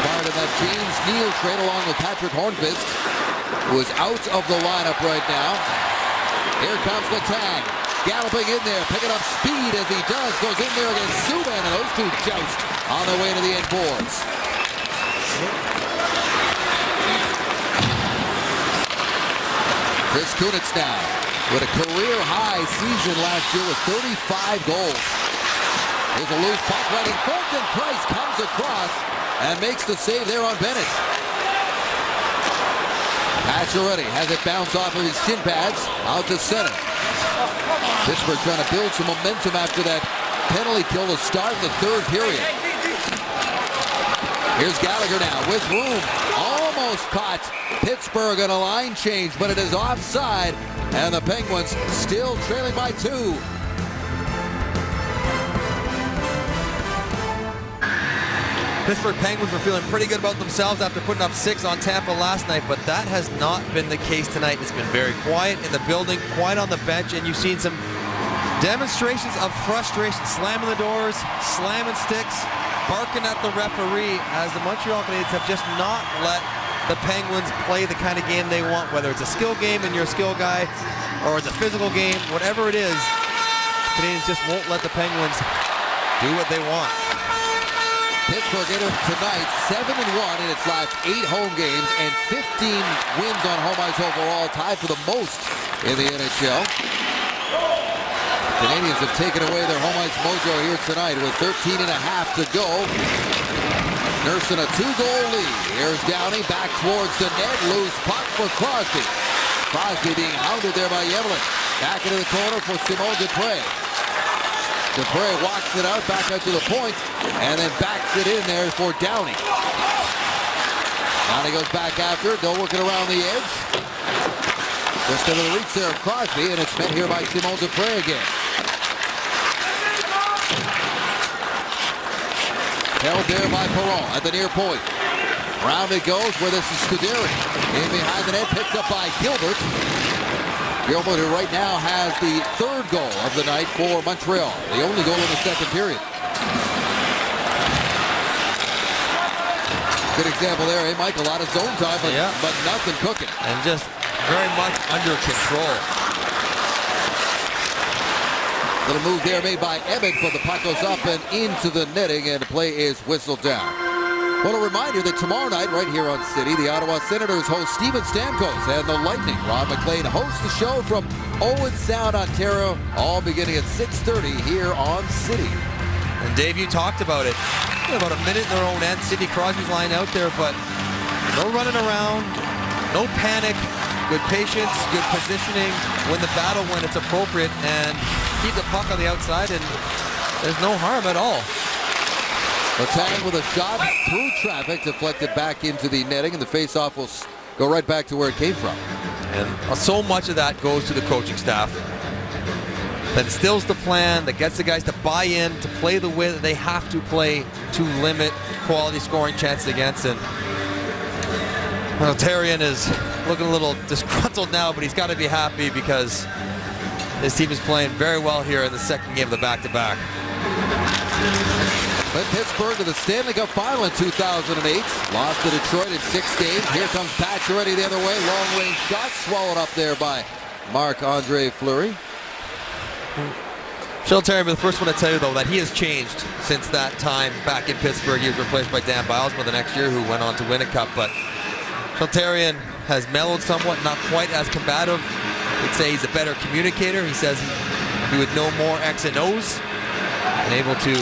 Part of that James Neal trade along with Patrick Hornqvist, who is out of the lineup right now. Here comes the tag. Galloping in there, picking up speed as he does. Goes in there against Subban, and those two joust on their way to the end boards. Chris Kunitz now with a career-high season last year with 35 goals. Here's a loose puck right in front, and Price comes across and makes the save there on Bennett. Pacioretty has it bounce off of his shin pads out to center. Pittsburgh trying to build some momentum after that penalty kill to start the third period. Here's Gallagher now with room. Almost caught Pittsburgh on a line change, but it is offside, and the Penguins still trailing by 2. Pittsburgh Penguins were feeling pretty good about themselves after putting up 6 on Tampa last night, but that has not been the case tonight. It's been very quiet in the building, quiet on the bench, and you've seen some demonstrations of frustration, slamming the doors, slamming sticks, barking at the referee, as the Montreal Canadiens have just not let the Penguins play the kind of game they want, whether it's a skill game and you're a skill guy, or it's a physical game, whatever it is, Canadiens just won't let the Penguins do what they want. Pittsburgh in tonight 7-1 in its last 8 home games and 15 wins on home ice overall, tied for the most in the NHL. Canadiens have taken away their home ice mojo here tonight with 13.5 to go. Nursing a 2-goal lead. Here's Downey back towards the net. Loose puck for Crosby. Crosby being hounded there by Evelyn. Back into the corner for Simon Dupré. Dupré walks it out, back out to the point, and then backs it in there for Downey. Downey goes back after it. They'll work it around the edge. Just into the reach there of Crosby, and it's met here by Simon Dupré again. Held there by Perron at the near point. Round it goes where this is Scuderi. In behind the net, picked up by Gilbert. Gilbert, who right now has the 3rd goal of the night for Montreal. The only goal in the second period. Good example there, eh, Mike? A lot of zone time, but nothing cooking. And just very much under control. Little move there made by Ebbett, but the puck goes up and into the netting, and the play is whistled down. Well, a reminder that tomorrow night, right here on City, the Ottawa Senators host Steven Stamkos, and the Lightning, Ron McLean, hosts the show from Owen Sound, Ontario, all beginning at 6:30 here on City. And Dave, you talked about it. About a minute in their own end. Sidney Crosby's lying out there, but no running around, no panic, good patience, good positioning, win the battle when it's appropriate, and keep the puck on the outside, and there's no harm at all. Letang with a shot through traffic, deflected back into the netting, and the faceoff will go right back to where it came from. And so much of that goes to the coaching staff. That instills the plan, that gets the guys to buy in, to play the way that they have to play to limit quality scoring chances against. And well, Therrien is looking a little disgruntled now, but he's got to be happy because his team is playing very well here in the second game of the back-to-back. But Pittsburgh to the Stanley Cup Final in 2008. Lost to Detroit in 6 games. Here comes Pacioretty the other way. Long-range shot swallowed up there by Marc-Andre Fleury. Sheldon Therrien, the first one to tell you, though, that he has changed since that time back in Pittsburgh. He was replaced by Dan Bilesma the next year, who went on to win a cup. But Sheldon Therrien has mellowed somewhat, not quite as combative. He'd say he's a better communicator. He says he would know more X and O's and able to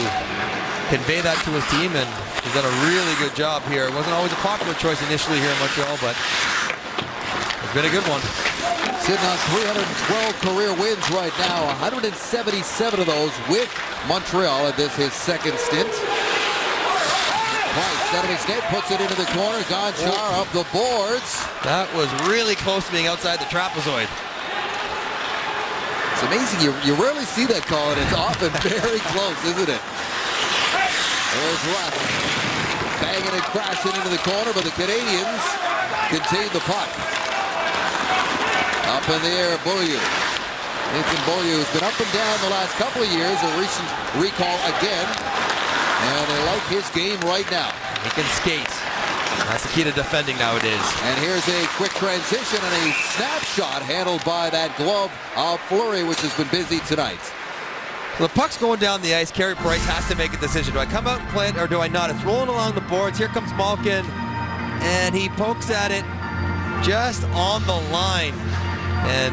convey that to his team, and he's done a really good job here. It wasn't always a popular choice initially here in Montreal, but it's been a good one. Sitting on 312 career wins right now, 177 of those with Montreal, and this his second stint. Price, center of his net, puts it into the corner. Gonchar up the boards. That was really close to being outside the trapezoid. It's amazing, you rarely see that call, and it's often very close, isn't it? There's left. Banging and crashing into the corner, but the Canadians contain the puck. Up in the air, Beaulieu. Nathan Beaulieu has been up and down the last couple of years, a recent recall again. And they like his game right now. He can skate. That's the key to defending nowadays. And here's a quick transition and a snapshot handled by that glove of Fleury, which has been busy tonight. The puck's going down the ice. Carey Price has to make a decision. Do I come out and play it or do I not? It's rolling along the boards. Here comes Malkin, and he pokes at it just on the line. And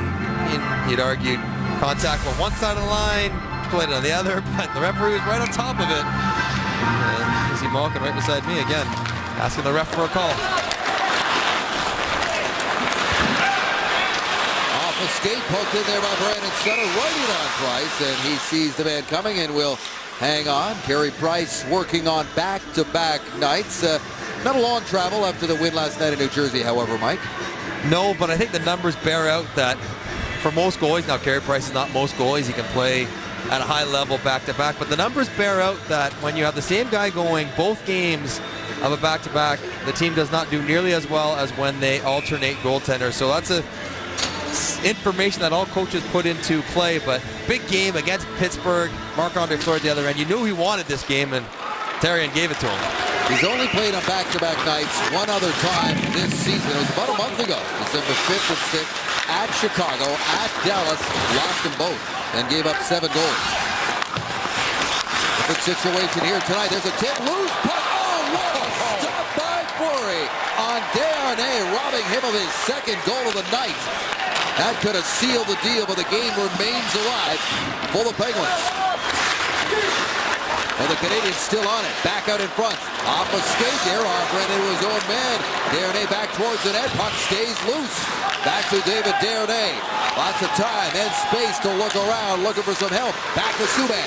he'd argued contact on one side of the line, played it on the other, but the referee was right on top of it. And you see Malkin right beside me again, asking the ref for a call. Off a skate, poked in there by Brandon Sutter, right in on Price, and he sees the man coming and will hang on. Carey Price working on back-to-back nights. Not a long travel after the win last night in New Jersey, however, Mike. No, but I think the numbers bear out that for most goalies, now Carey Price is not most goalies, he can play at a high level back-to-back, but the numbers bear out that when you have the same guy going both games of a back-to-back, the team does not do nearly as well as when they alternate goaltenders. So that's information that all coaches put into play, but big game against Pittsburgh. Marc-Andre Fleury at the other end. You knew he wanted this game, and Therrien gave it to him. He's only played on back-to-back nights one other time this season. It was about a month ago, December 5th and 6th, at Chicago, at Dallas, lost them both, and gave up 7 goals. Different situation here tonight. There's a tip, loose puck. Oh, what a stop by Fleury on Desharnais, robbing him of his second goal of the night. That could have sealed the deal, but the game remains alive for the Penguins. Well, the Canadians still on it. Back out in front. Off a skate there. Offering into his own man. Desharnais back towards the net. Puck stays loose. Back to David Desharnais. Lots of time and space to look around, looking for some help. Back to Subban.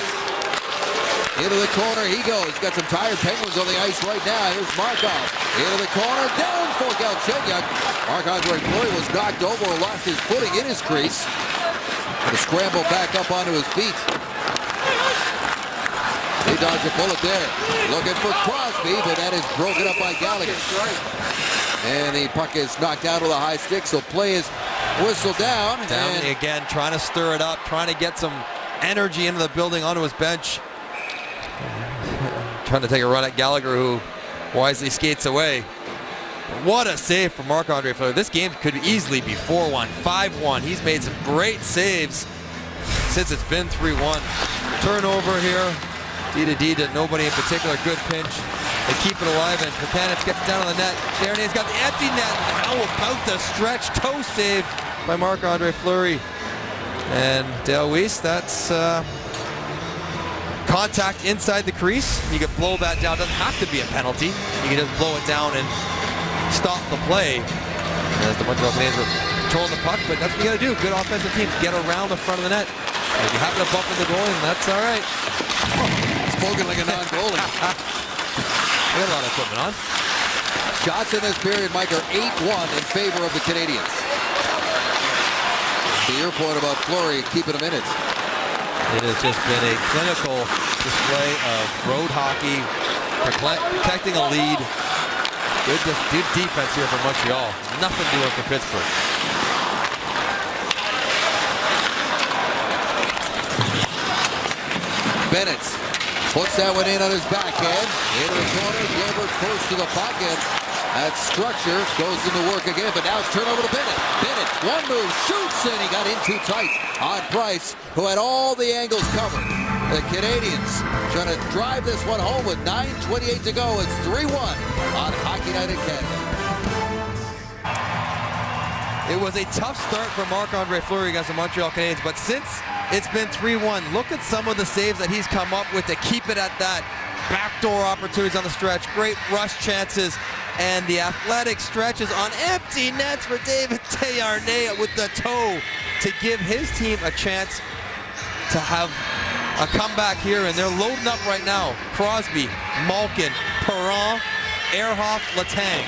Into the corner he goes. Got some tired Penguins on the ice right now. Here's Markov. Into the corner. Down for Galchenyuk. Marc-Andre Fleury was knocked over and lost his footing in his crease. To scramble back up onto his feet. He dodged a bullet there. Looking for Crosby, but that is broken up by Gallagher. And the puck is knocked out with a high stick, so play is whistled down. Down again, trying to stir it up, trying to get some energy into the building onto his bench. Trying to take a run at Gallagher, who wisely skates away. What a save from Marc-Andre Fleury. This game could easily be 4-1, 5-1. He's made some great saves since it's been 3-1. Turnover here. D to nobody in particular. Good pinch. They keep it alive, and Pekanich gets down on the net. Desharnais's got the empty net. How about the stretch toe save by Marc-Andre Fleury? And Dale Weiss, that's contact inside the crease. You can blow that down. Doesn't have to be a penalty. You can just blow it down and stop the play. As the Montreal Canadiens are controlling the puck, but that's what you got to do. Good offensive teams get around the front of the net. If you happen to bump into the goalie, that's all right. Spoken like a non-goalie. We got a lot of equipment on. Shots in this period, Mike, are 8-1 in favor of the Canadians. To your point about Fleury keeping him in it. It has just been a clinical display of road hockey, protecting a lead. Good defense here for Montreal. Nothing doing for Pittsburgh. Bennett puts that one in on his backhand. Into the corner, Gilbert first to the puck, and That structure goes into work again, but now it's turned over to Bennett. Bennett, one move, shoots, and he got in too tight on Price, who had all the angles covered. The Canadians trying to drive this one home with 9:28 to go. It's 3-1 on Hockey Night in Canada. It was a tough start for Marc-Andre Fleury against the Montreal Canadiens, but since it's been 3-1, look at some of the saves that he's come up with to keep it at that. Backdoor opportunities on the stretch, great rush chances, and the athletic stretches on empty nets for David Desharnais with the toe to give his team a chance to have a comeback here, and they're loading up right now. Crosby, Malkin, Perron, Ehrhoff, Letang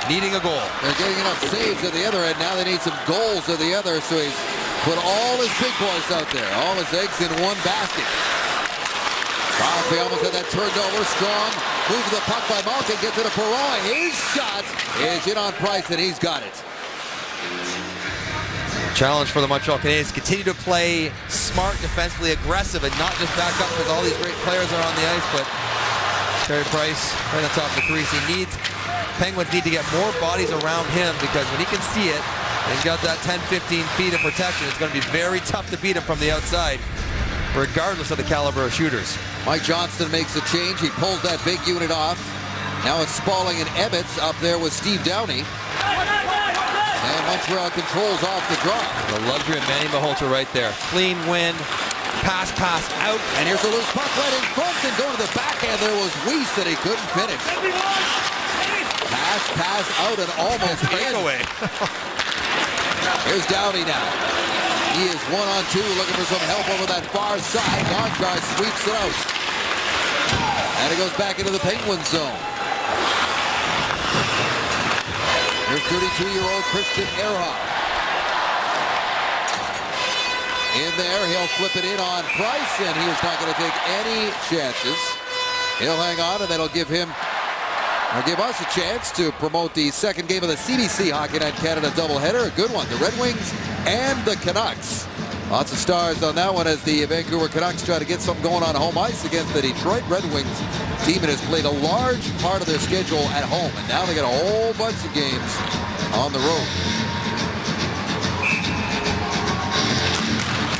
needing a goal. They're getting enough saves at the other end. Now they need some goals at the other, so he's put all his big boys out there, all his eggs in one basket. Crosby almost had that turned over. Strong moves the puck by Malkin, gets it to Perron. His shot is in on Price, and he's got it. Challenge for the Montreal Canadiens, continue to play smart, defensively aggressive, and not just back up because all these great players are on the ice, but Carey Price right on top of the crease. Penguins need to get more bodies around him because when he can see it, and he's got that 10-15 feet of protection, it's going to be very tough to beat him from the outside, regardless of the caliber of shooters. Mike Johnston makes a change. He pulls that big unit off. Now it's Spalling and Ebbets up there with Steve Downey. And Montreal controls off the draw. The luxury of Manny Malhotra right there. Clean win. Pass out. And here's a loose puck right in front and going to the backhand. There was Weiss that he couldn't finish. Pass out and almost breakaway. Here's Downey now. He is 1-on-2 looking for some help over that far side. Gonchar sweeps it out. And it goes back into the Penguin zone. Here's 32-year-old Christian Ehrhoff. In there, he'll flip it in on Price, and he is not going to take any chances. He'll hang on, and that'll give him, or give us a chance to promote the second game of the CBC Hockey Night Canada doubleheader. A good one, the Red Wings and the Canucks. Lots of stars on that one as the Vancouver Canucks try to get something going on home ice against the Detroit Red Wings team that has played a large part of their schedule at home, and now they got a whole bunch of games on the road.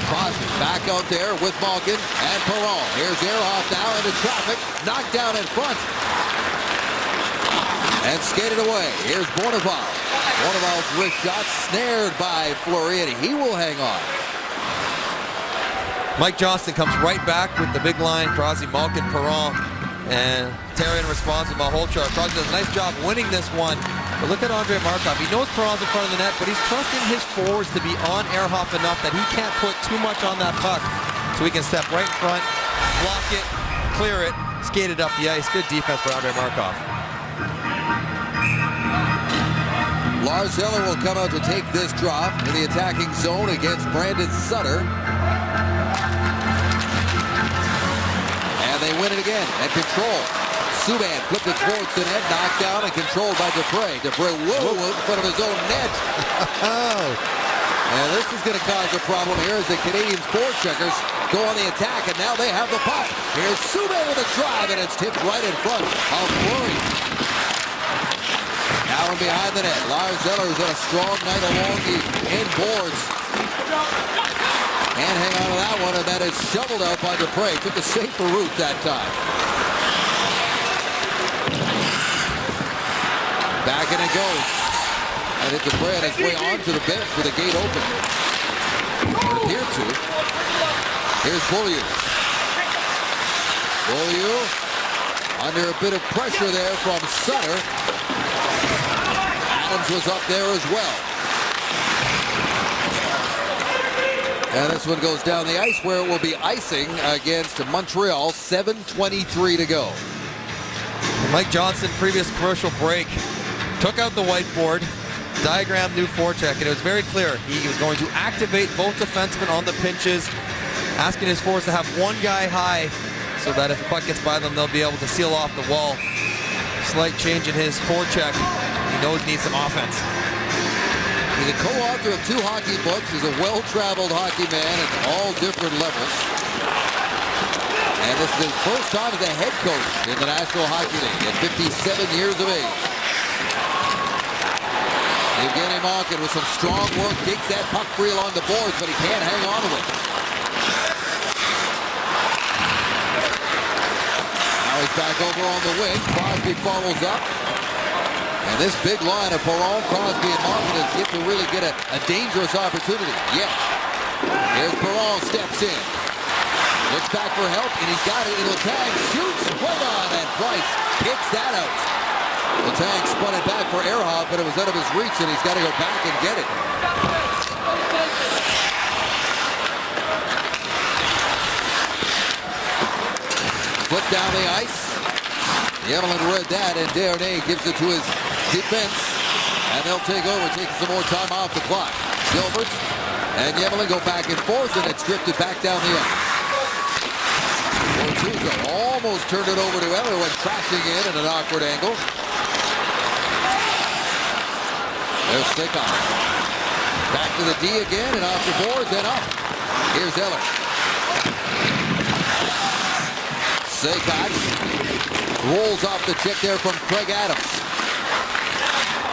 Crosby back out there with Malkin and Perron. Here's Ehrhoff now into traffic, knocked down in front, and skated away. Here's Bourneval. Bourneval's wrist shot snared by Fleury, and he will hang on. Mike Johnston comes right back with the big line. Crosby, Malkin, Perron, and Terry in response with Malhotra. Crosby does a nice job winning this one. But look at Andrei Markov. He knows Perron's in front of the net, but he's trusting his forwards to be on Ehrhoff enough that he can't put too much on that puck. So he can step right in front, block it, clear it, skate it up the ice. Good defense for Andrei Markov. Lars Eller will come out to take this drop in the attacking zone against Brandon Sutter. And they win it again at control. Subban flipped it towards the net, knocked down and controlled by Dupre. Dupre will in front of his own net. And this is going to cause a problem here as the Canadians forecheckers go on the attack, and now they have the puck. Here's Subban with a drive, and it's tipped right in front of Fleury. Now in behind the net, Lars Eller has had a strong night along the end boards. Can't hang on to that one, and that is shoveled out by Dupre. Took a safer route that time. Back and it goes. And it's Dupre on his way onto the bench with the gate open. It appeared to. Here's Beaulieu. Beaulieu under a bit of pressure there from Sutter. Adams was up there as well. And this one goes down the ice where it will be icing against Montreal. 7:23 to go. Mike Johnston, previous commercial break, took out the whiteboard, diagrammed new forecheck, and it was very clear. He was going to activate both defensemen on the pinches, asking his forwards to have one guy high so that if the puck gets by them, they'll be able to seal off the wall. Slight change in his forecheck. He knows he needs some offense. He's a co-author of 2 hockey books. He's a well-traveled hockey man at all different levels. And this is his first time as a head coach in the National Hockey League at 57 years of age. Evgeny Malkin with some strong work, takes that puck free along the boards, but he can't hang on to it. Now he's back over on the wing. Crosby follows up. And this big line of Perron, Crosby, and Malkin is yet to really get a dangerous opportunity. Yeah. Here's Perron, steps in. Looks back for help, and he's got it in Letang. Shoots, right on, and Price kicks that out. Letang spun it back for Ehrhoff, but it was out of his reach, and he's got to go back and get it. Flip down the ice. Yemlin read that, and Desharnais gives it to his defense, and they'll take over, taking some more time off the clock. Gilbert and Yemlin go back and forth, and it's drifted back down the ice. Bortuzzo almost turned it over to Eller, went crashing in at an awkward angle. There's Stikov. Back to the D again, and off the boards and up. Here's Eller. Stikov rolls off the check there from Craig Adams.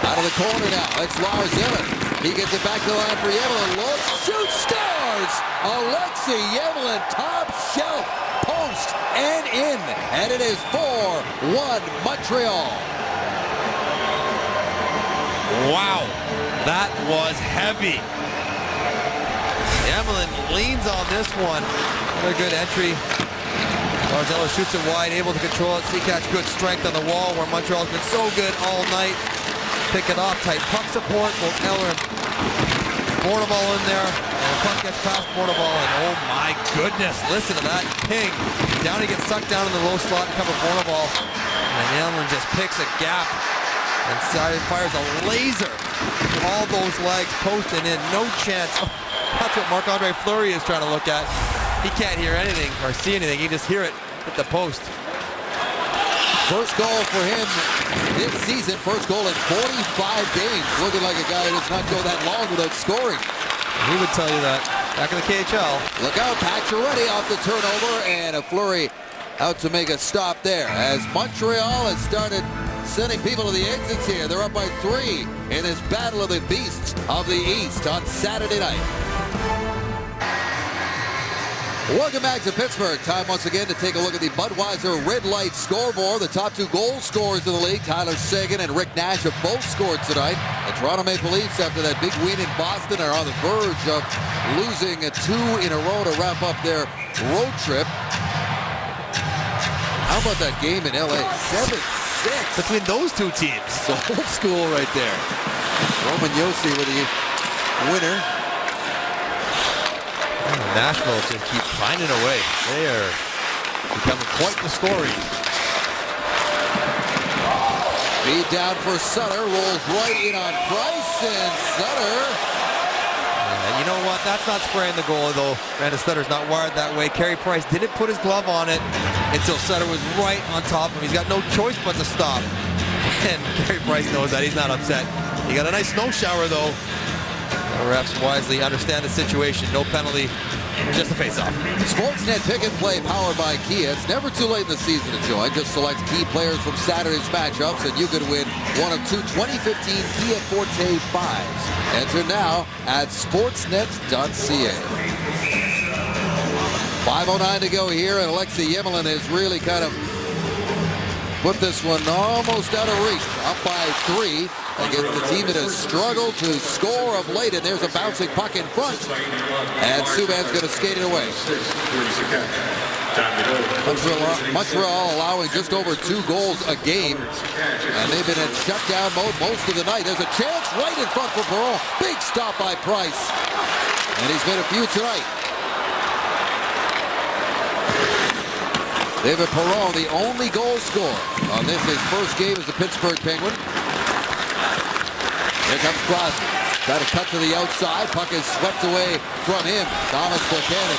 Out of the corner now, it's Lars Eller. He gets it back to the line for Yemlin. Looks, shoots, scores! Alexei Yemlin, top shelf, post, and in. And it is 4-1 Montreal. Wow, that was heavy. Yemlin leans on this one. Another good entry. Lars Eller shoots it wide, able to control it. Seacatch, good strength on the wall where Montreal's been so good all night. Pick it off, tight puck support. Both Eller and Bournemouth in there. And the puck gets past Bournemouth, and oh my goodness, listen to that ping. Down he gets sucked down in the low slot to cover Bournemouth. And Yemlin just picks a gap and fires a laser. All those legs posting in, no chance. That's what Marc-Andre Fleury is trying to look at. He can't hear anything or see anything. He just hear it hit the post. First goal for him this season. First goal in 45 games. Looking like a guy who does not go that long without scoring. He would tell you that. Back in the KHL. Look out, Pacioretty off the turnover, and a Fleury out to make a stop there. As Montreal has started sending people to the exits here. They're up by 3 in this battle of the beasts of the East on Saturday night. Welcome back to Pittsburgh. Time once again to take a look at the Budweiser Red Light scoreboard. The top 2 goal scorers in the league, Tyler Seguin and Rick Nash, have both scored tonight. The Toronto Maple Leafs, after that big win in Boston, are on the verge of losing 2 in a row to wrap up their road trip. How about that game in LA? 7-6 between those 2 teams. It's old school right there. Roman Josi with the winner. Nashville just keep finding a way. They are becoming quite the story. Feed down for Sutter, rolls right in on Price, and Sutter. You know what? That's not spraying the goal, though. Brandon Sutter's not wired that way. Carey Price didn't put his glove on it until Sutter was right on top of him. He's got no choice but to stop. And Carey Price knows that. He's not upset. He got a nice snow shower, though. The refs wisely understand the situation. No penalty. Just a face-off. Sportsnet Pick and Play powered by Kia. It's never too late in the season to join. Just select key players from Saturday's matchups and you could win one of 2 2015 Kia Forte 5s. Enter now at sportsnet.ca. 5:09 to go here, and Alexei Yemlin has really kind of put this one almost out of reach. Up by 3 against the team that has struggled to score of late, and there's a bouncing puck in front. And Subban's going to skate it away. Montreal allowing just over 2 goals a game, and they've been in shutdown mode most of the night. There's a chance right in front for Perron. Big stop by Price, and he's made a few tonight. David Perron, the only goal scorer on this, his first game as a Pittsburgh Penguin. Here comes Crosby. Got to cut to the outside. Puck is swept away from him. Thomas Buchanan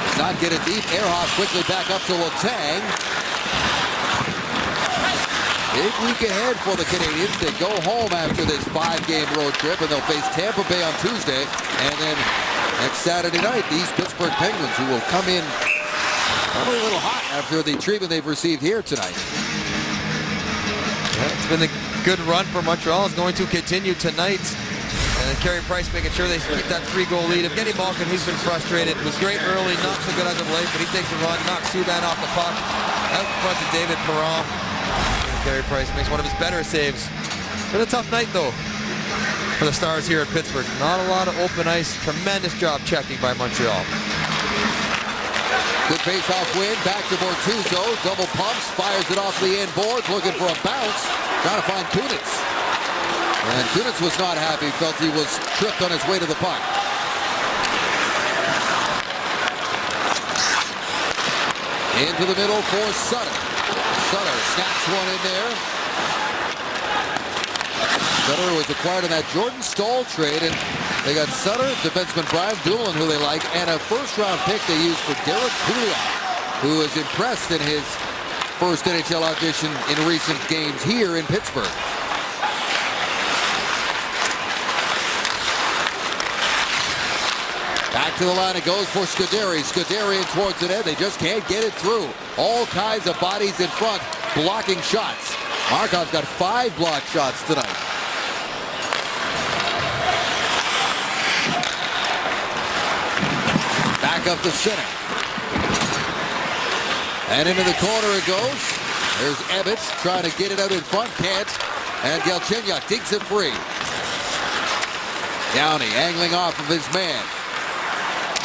does not get it deep. Ehrhoff quickly back up to Letang. Big week ahead for the Canadiens. They go home after this 5-game road trip, and they'll face Tampa Bay on Tuesday. And then next Saturday night, these Pittsburgh Penguins, who will come in probably a little hot after the treatment they've received here tonight. Yeah, it's been the good run for Montreal is going to continue tonight. And Carey Price making sure they keep that 3-goal lead. Evgeny Malkin, who's been frustrated, was great early, not so good as of late, but he takes a run, knocks Subban off the puck, out in front to David Perron. Carey Price makes one of his better saves. It's a tough night, though, for the Stars here at Pittsburgh. Not a lot of open ice. Tremendous job checking by Montreal. Good face-off win. Back to Bortuzzo. Double pumps. Fires it off the end boards. Looking for a bounce. Trying to find Kunitz. And Kunitz was not happy. Felt he was tripped on his way to the puck. Into the middle for Sutter. Sutter snaps one in there. Sutter was acquired in that Jordan Staal trade, and they got Sutter, defenseman Brian Doolin, who they like, and a first-round pick they used for Derek Pouliot, who was impressed in his first NHL audition in recent games here in Pittsburgh. Back to the line it goes for Scuderi. Scuderi in towards the net. They just can't get it through. All kinds of bodies in front, blocking shots. Markov's got 5 blocked shots tonight. Back up the center. And into the corner it goes. There's Ebbets trying to get it out in front. Can't. And Galchenyuk digs it free. Downey angling off of his man.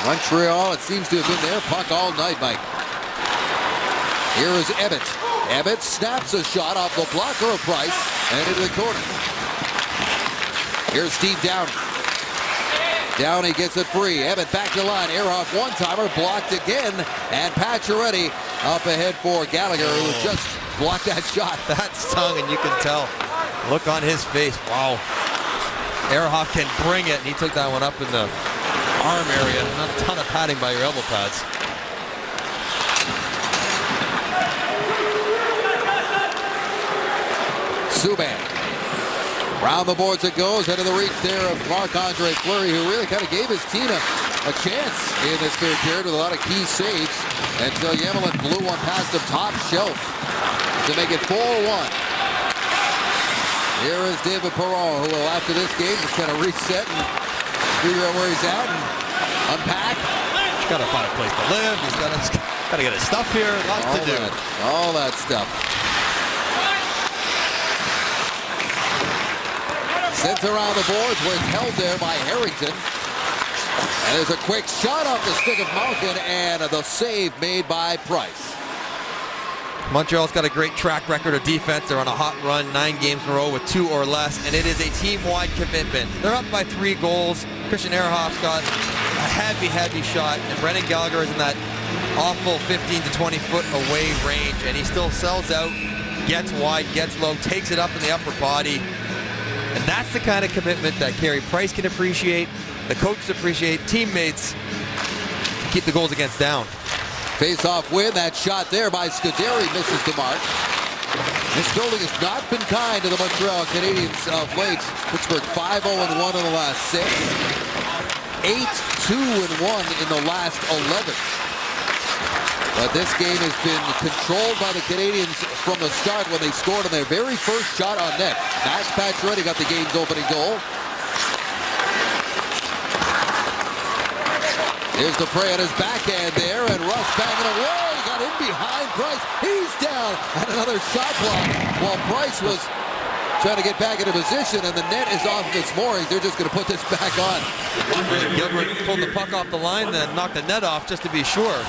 Montreal, it seems to have been their puck all night, Mike. Here is Ebbets. Ebbets snaps a shot off the blocker of Price and into the corner. Here's Steve Downey. Downey gets it free. Ebbets back to the line. Ehrhoff one-timer blocked again. And Pacioretty up ahead for Gallagher, who just blocked that shot. That stung, and you can tell. Look on his face. Wow. Ehrhoff can bring it, and he took that one up in the arm area. Not a ton of padding by your elbow pads. Subban. Round the boards it goes. Head of the reach there of Marc-Andre Fleury, who really kind of gave his team a chance in this third period with a lot of key saves until Yemelin blew one past the top shelf to make it 4-1. Here is David Perron, who will, after this game, just kind of reset and figure out where he's at and unpack. He's got to find a place to live. He's got to get his stuff here. Lots to do. All that stuff. Sent around the boards where it's held there by Harrington. And there's a quick shot off the stick of Malkin and the save made by Price. Montreal's got a great track record of defense. They're on a hot run, 9 games in a row with 2 or less, and it is a team-wide commitment. They're up by 3 goals. Christian Ehrhoff's got a heavy shot, and Brendan Gallagher is in that awful 15 to 20 foot away range, and he still sells out, gets wide, gets low, takes it up in the upper body. And that's the kind of commitment that Carey Price can appreciate, the coaches appreciate, teammates keep the goals against down. Face-off win. That shot there by Scuderi misses the mark. This building has not been kind to the Montreal Canadiens of late. Pittsburgh 5-0-1 in the last 6. 8-2-1 in the last 11. But this game has been controlled by the Canadiens from the start when they scored on their very first shot on net. Max Pacioretty got the game's opening goal. Here's Dupre on his backhand there, and Russ banging away. He got in behind Price. He's down, and another shot block. While Price was trying to get back into position, and the net is off of its moorings. They're just going to put this back on. Gilbert pulled the puck off the line, then knocked the net off just to be sure.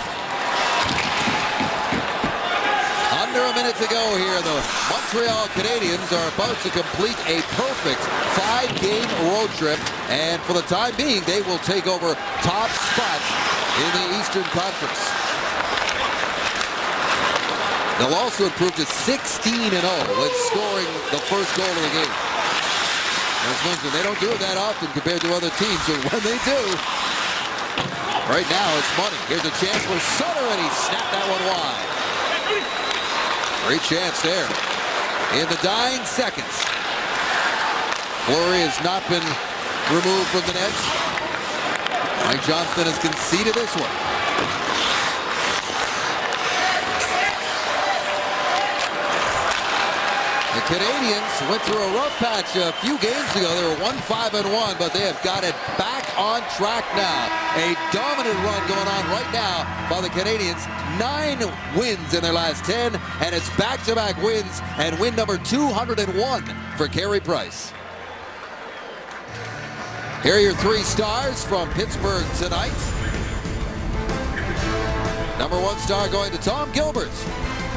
Under a minute to go here. The Montreal Canadiens are about to complete a perfect 5-game road trip. And for the time being, they will take over top spot in the Eastern Conference. They'll also improve to 16-0 when scoring the first goal of the game. As mentioned, they don't do it that often compared to other teams, but when they do, right now it's money. Here's a chance for Sutter, and he snapped that one wide. Great chance there. In the dying seconds. Fleury has not been removed from the net. Mike Johnston has conceded this one. The Canadians went through a rough patch a few games ago. They were 1-5-1, but they have got it back on track now. A dominant run going on right now by the Canadians. 9 wins in their last 10, and it's back-to-back wins, and win number 201 for Carey Price. Here are your 3 stars from Pittsburgh tonight. Number 1 star going to Tom Gilbert,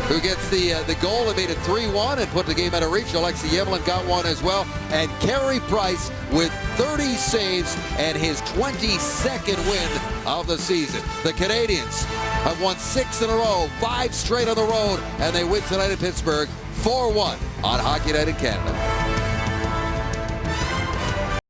who gets the goal and made it 3-1 and put the game out of reach. Alexei Yevlin got one as well. And Carey Price with 30 saves and his 22nd win of the season. The Canadians have won 6 in a row, 5 straight on the road, and they win tonight in Pittsburgh, 4-1 on Hockey Night in Canada.